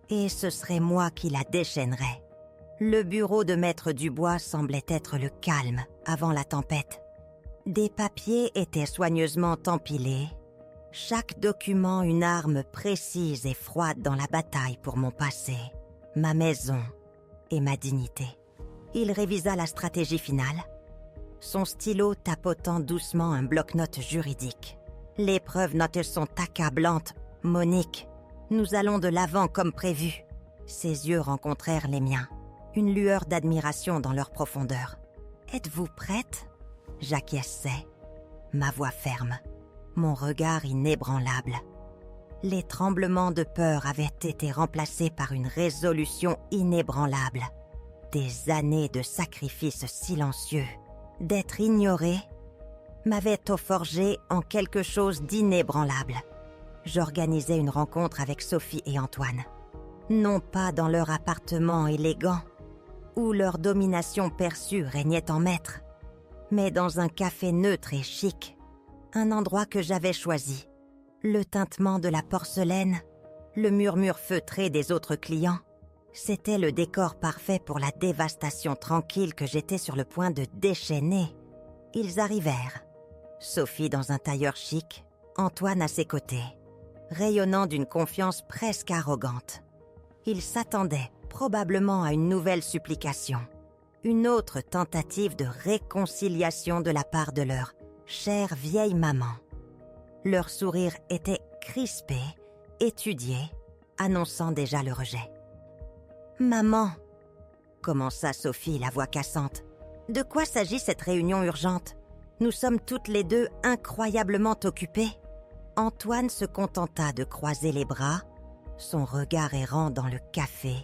et ce serait moi qui la déchaînerais. Le bureau de Maître Dubois semblait être le calme avant la tempête. Des papiers étaient soigneusement empilés, chaque document une arme précise et froide dans la bataille pour mon passé, ma maison et ma dignité. Il révisa la stratégie finale, son stylo tapotant doucement un bloc-notes juridique. Les preuves notes sont accablantes. Monique, nous allons de l'avant comme prévu. Ses yeux rencontrèrent les miens, une lueur d'admiration dans leur profondeur. Êtes-vous prête? J'acquiesçais, ma voix ferme, mon regard inébranlable. Les tremblements de peur avaient été remplacés par une résolution inébranlable. Des années de sacrifices silencieux, d'être ignoré, m'avaient forgé en quelque chose d'inébranlable. J'organisais une rencontre avec Sophie et Antoine. Non pas dans leur appartement élégant, où leur domination perçue régnait en maître, mais dans un café neutre et chic, un endroit que j'avais choisi. Le tintement de la porcelaine, le murmure feutré des autres clients, c'était le décor parfait pour la dévastation tranquille que j'étais sur le point de déchaîner. Ils arrivèrent. Sophie dans un tailleur chic, Antoine à ses côtés, rayonnant d'une confiance presque arrogante. Ils s'attendaient probablement à une nouvelle supplication, une autre tentative de réconciliation de la part de leur chère vieille maman. Leur sourire était crispé, étudié, annonçant déjà le rejet. « Maman !» commença Sophie, la voix cassante. « De quoi s'agit cette réunion urgente? Nous sommes toutes les deux incroyablement occupées. » Antoine se contenta de croiser les bras, son regard errant dans le café,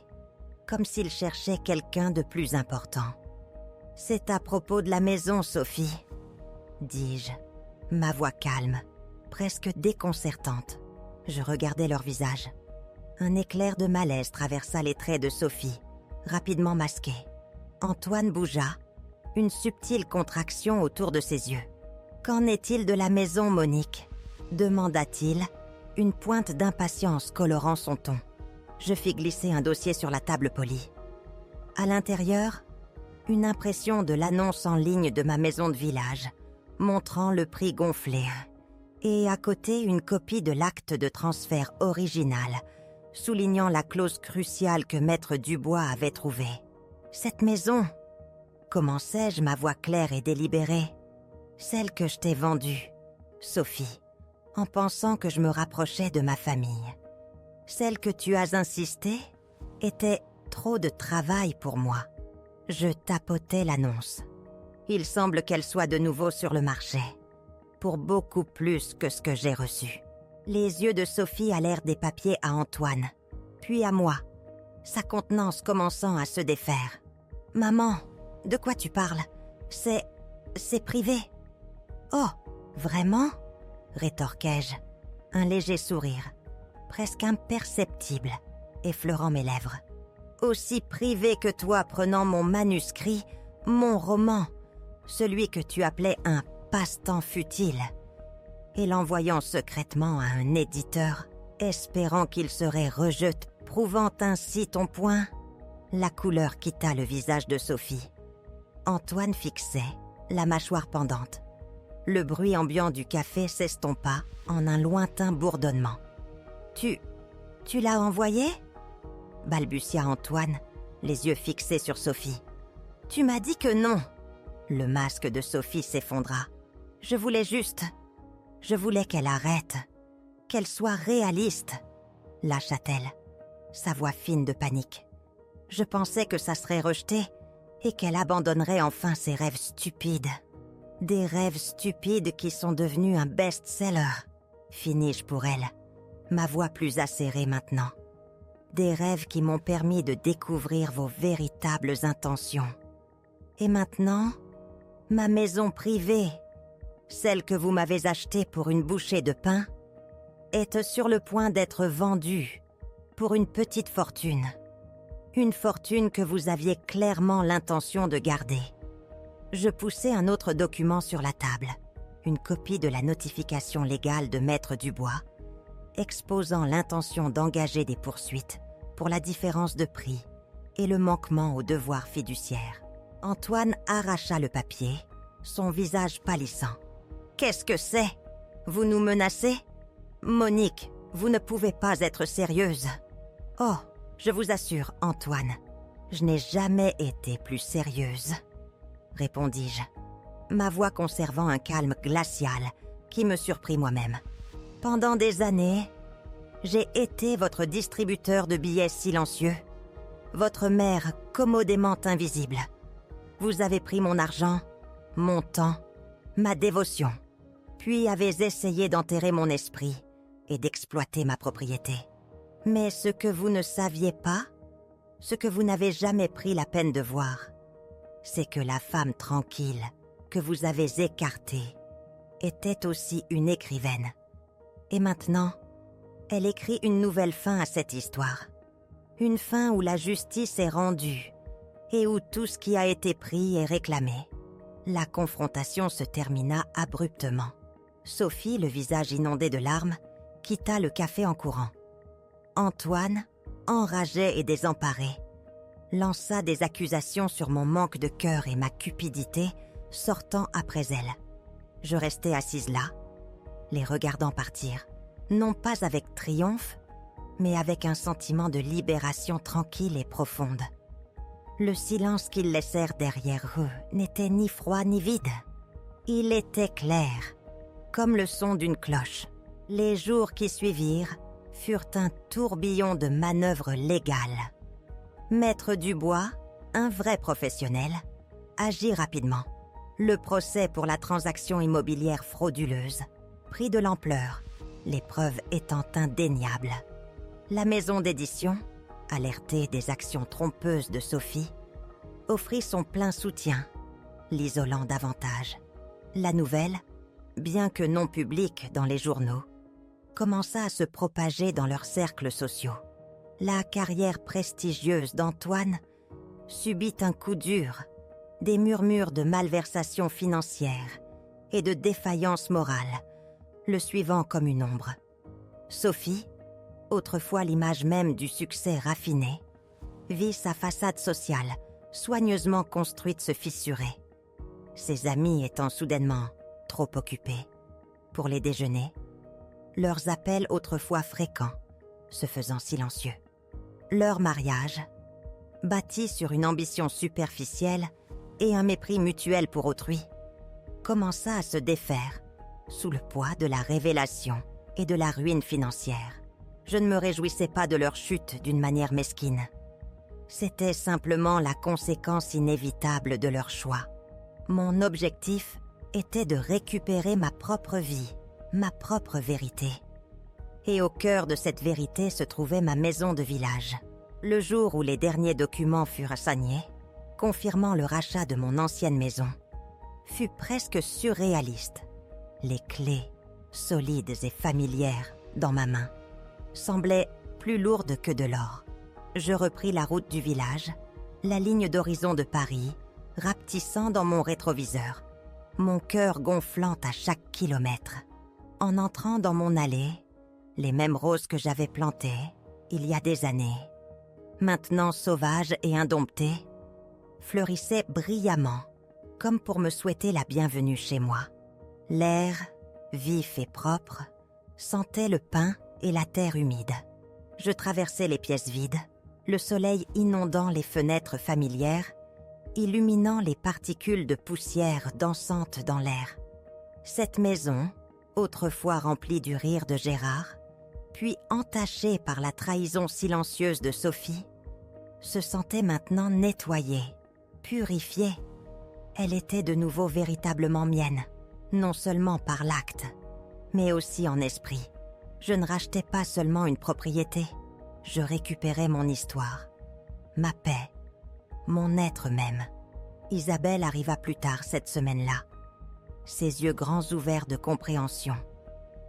comme s'il cherchait quelqu'un de plus important. « C'est à propos de la maison, Sophie, » dis-je, ma voix calme, presque déconcertante. Je regardais leur visage. Un éclair de malaise traversa les traits de Sophie, rapidement masqué. Antoine bougea, une subtile contraction autour de ses yeux. « Qu'en est-il de la maison, Monique ?» demanda-t-il, une pointe d'impatience colorant son ton. Je fis glisser un dossier sur la table polie. À l'intérieur, une impression de l'annonce en ligne de ma maison de village, montrant le prix gonflé, et à côté une copie de l'acte de transfert original, soulignant la clause cruciale que Maître Dubois avait trouvée. « Cette maison, commençai-je, ma voix claire et délibérée, celle que je t'ai vendue, Sophie, en pensant que je me rapprochais de ma famille. Celle que tu as insisté était trop de travail pour moi. » Je tapotais l'annonce. Il semble qu'elle soit de nouveau sur le marché, pour beaucoup plus que ce que j'ai reçu. Les yeux de Sophie allèrent des papiers à Antoine, puis à moi, sa contenance commençant à se défaire. « Maman, de quoi tu parles? C'est privé. »« Oh, vraiment ?» rétorquai-je, un léger sourire, presque imperceptible, effleurant mes lèvres. « Aussi privé que toi prenant mon manuscrit, mon roman, celui que tu appelais un passe-temps futile, et l'envoyant secrètement à un éditeur, espérant qu'il serait rejeté, prouvant ainsi ton point. » La couleur quitta le visage de Sophie. Antoine fixait, la mâchoire pendante. Le bruit ambiant du café s'estompa en un lointain bourdonnement. « Tu l'as envoyé ?» balbutia Antoine, les yeux fixés sur Sophie. « Tu m'as dit que non !» Le masque de Sophie s'effondra. « Je voulais qu'elle arrête, qu'elle soit réaliste, » lâcha-t-elle, sa voix fine de panique. Je pensais que ça serait rejeté et qu'elle abandonnerait enfin ses rêves stupides. Des rêves stupides qui sont devenus un best-seller, finis-je pour elle, ma voix plus acérée maintenant. Des rêves qui m'ont permis de découvrir vos véritables intentions. Et maintenant, ma maison privée, celle que vous m'avez achetée pour une bouchée de pain, est sur le point d'être vendue pour une petite fortune. Une fortune que vous aviez clairement l'intention de garder. Je poussai un autre document sur la table, une copie de la notification légale de Maître Dubois, exposant l'intention d'engager des poursuites pour la différence de prix et le manquement aux devoirs fiduciaires. Antoine arracha le papier, son visage pâlissant. « Qu'est-ce que c'est? Vous nous menacez? Monique, vous ne pouvez pas être sérieuse. » « Oh, je vous assure, Antoine, je n'ai jamais été plus sérieuse, » répondis-je, ma voix conservant un calme glacial qui me surprit moi-même. « Pendant des années, j'ai été votre distributeur de billets silencieux, votre mère commodément invisible. Vous avez pris mon argent, mon temps, ma dévotion, puis avez essayé d'enterrer mon esprit et d'exploiter ma propriété. Mais ce que vous ne saviez pas, ce que vous n'avez jamais pris la peine de voir, c'est que la femme tranquille que vous avez écartée était aussi une écrivaine. Et maintenant, elle écrit une nouvelle fin à cette histoire. Une fin où la justice est rendue et où tout ce qui a été pris est réclamé. » La confrontation se termina abruptement. Sophie, le visage inondé de larmes, quitta le café en courant. Antoine, enragé et désemparé, lança des accusations sur mon manque de cœur et ma cupidité, sortant après elle. Je restai assise là, les regardant partir, non pas avec triomphe, mais avec un sentiment de libération tranquille et profonde. Le silence qu'ils laissèrent derrière eux n'était ni froid ni vide. Il était clair, comme le son d'une cloche. Les jours qui suivirent furent un tourbillon de manœuvres légales. Maître Dubois, un vrai professionnel, agit rapidement. Le procès pour la transaction immobilière frauduleuse prit de l'ampleur, les preuves étant indéniables. La maison d'édition, alertée des actions trompeuses de Sophie, offrit son plein soutien, l'isolant davantage. La nouvelle, bien que non publique dans les journaux, commença à se propager dans leurs cercles sociaux. La carrière prestigieuse d'Antoine subit un coup dur, des murmures de malversation financière et de défaillance morale, le suivant comme une ombre. Sophie, autrefois l'image même du succès raffiné, vit sa façade sociale, soigneusement construite, se fissurer. Ses amis étant soudainement trop occupés pour les déjeuners, leurs appels autrefois fréquents se faisant silencieux. Leur mariage, bâti sur une ambition superficielle et un mépris mutuel pour autrui, commença à se défaire sous le poids de la révélation et de la ruine financière. Je ne me réjouissais pas de leur chute d'une manière mesquine. C'était simplement la conséquence inévitable de leur choix. Mon objectif était de récupérer ma propre vie, ma propre vérité. Et au cœur de cette vérité se trouvait ma maison de village. Le jour où les derniers documents furent signés, confirmant le rachat de mon ancienne maison, fut presque surréaliste. Les clés, solides et familières, dans ma main, semblaient plus lourdes que de l'or. Je repris la route du village, la ligne d'horizon de Paris, rapetissant dans mon rétroviseur, mon cœur gonflant à chaque kilomètre. En entrant dans mon allée, les mêmes roses que j'avais plantées il y a des années, maintenant sauvages et indomptées, fleurissaient brillamment, comme pour me souhaiter la bienvenue chez moi. L'air, vif et propre, sentait le pin et la terre humide. Je traversais les pièces vides, le soleil inondant les fenêtres familières, illuminant les particules de poussière dansantes dans l'air. Cette maison, autrefois remplie du rire de Gérard, puis entachée par la trahison silencieuse de Sophie, se sentait maintenant nettoyée, purifiée. Elle était de nouveau véritablement mienne, non seulement par l'acte, mais aussi en esprit. Je ne rachetais pas seulement une propriété, je récupérais mon histoire, ma paix, mon être même. Isabelle arriva plus tard cette semaine-là, ses yeux grands ouverts de compréhension,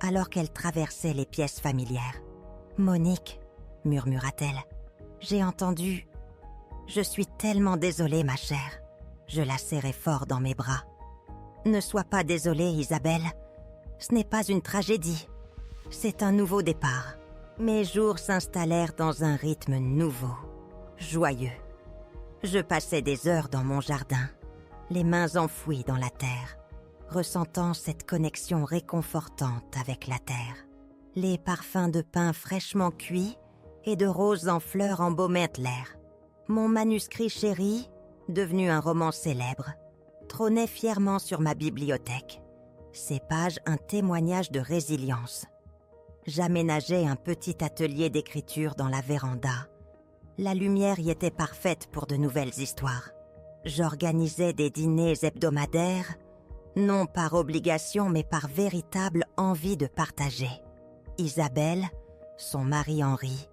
alors qu'elle traversait les pièces familières. « Monique, murmura-t-elle, j'ai entendu. Je suis tellement désolée, ma chère. » Je la serrai fort dans mes bras. « Ne sois pas désolée, Isabelle. Ce n'est pas une tragédie. C'est un nouveau départ. » Mes jours s'installèrent dans un rythme nouveau, joyeux. Je passais des heures dans mon jardin, les mains enfouies dans la terre, ressentant cette connexion réconfortante avec la terre. Les parfums de pin fraîchement cuits et de roses en fleurs embaumaient l'air. Mon manuscrit chéri, devenu un roman célèbre, trônait fièrement sur ma bibliothèque. Ses pages un témoignage de résilience. J'aménageais un petit atelier d'écriture dans la véranda. La lumière y était parfaite pour de nouvelles histoires. J'organisais des dîners hebdomadaires, non par obligation mais par véritable envie de partager. Isabelle, son mari Henri,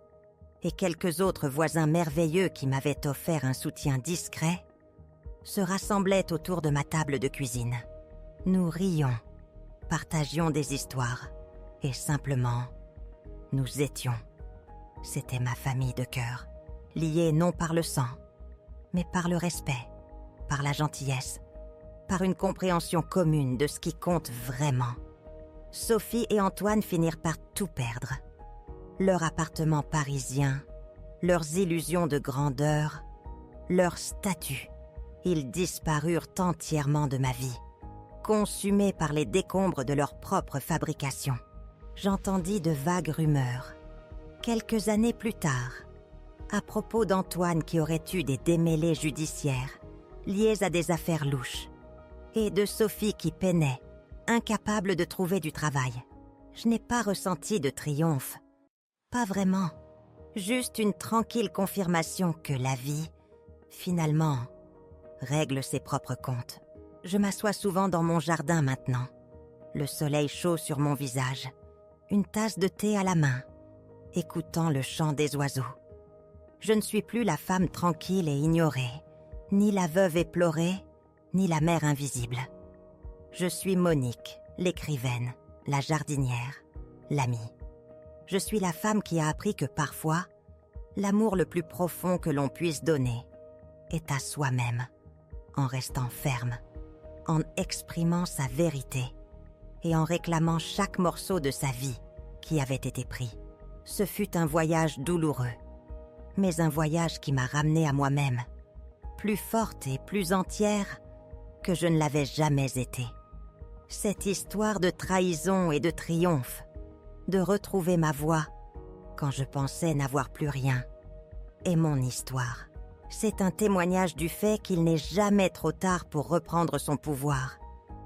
et quelques autres voisins merveilleux qui m'avaient offert un soutien discret, se rassemblaient autour de ma table de cuisine. Nous rions, partagions des histoires, et simplement, nous étions. C'était ma famille de cœur, liée non par le sang, mais par le respect, par la gentillesse, par une compréhension commune de ce qui compte vraiment. Sophie et Antoine finirent par tout perdre. Leur appartement parisien, leurs illusions de grandeur, leur statut. Ils disparurent entièrement de ma vie, consumés par les décombres de leur propre fabrication. J'entendis de vagues rumeurs, quelques années plus tard, à propos d'Antoine qui aurait eu des démêlés judiciaires liés à des affaires louches, et de Sophie qui peinait, incapable de trouver du travail. Je n'ai pas ressenti de triomphe. Pas vraiment. Juste une tranquille confirmation que la vie, finalement, règle ses propres comptes. Je m'assois souvent dans mon jardin maintenant, le soleil chaud sur mon visage, une tasse de thé à la main, écoutant le chant des oiseaux. Je ne suis plus la femme tranquille et ignorée, ni la veuve éplorée, ni la mère invisible. Je suis Monique, l'écrivaine, la jardinière, l'amie. Je suis la femme qui a appris que parfois, l'amour le plus profond que l'on puisse donner est à soi-même, en restant ferme, en exprimant sa vérité et en réclamant chaque morceau de sa vie qui avait été pris. Ce fut un voyage douloureux, mais un voyage qui m'a ramenée à moi-même, plus forte et plus entière que je ne l'avais jamais été. Cette histoire de trahison et de triomphe, de retrouver ma voix quand je pensais n'avoir plus rien, est mon histoire. C'est un témoignage du fait qu'il n'est jamais trop tard pour reprendre son pouvoir,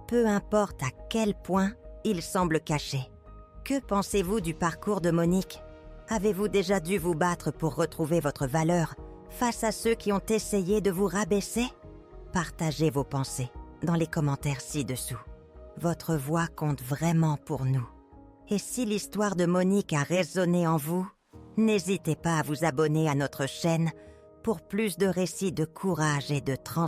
peu importe à quel point il semble caché. Que pensez-vous du parcours de Monique ? Avez-vous déjà dû vous battre pour retrouver votre valeur face à ceux qui ont essayé de vous rabaisser ? Partagez vos pensées dans les commentaires ci-dessous. Votre voix compte vraiment pour nous. Et si l'histoire de Monique a résonné en vous, n'hésitez pas à vous abonner à notre chaîne pour plus de récits de courage et de transformation.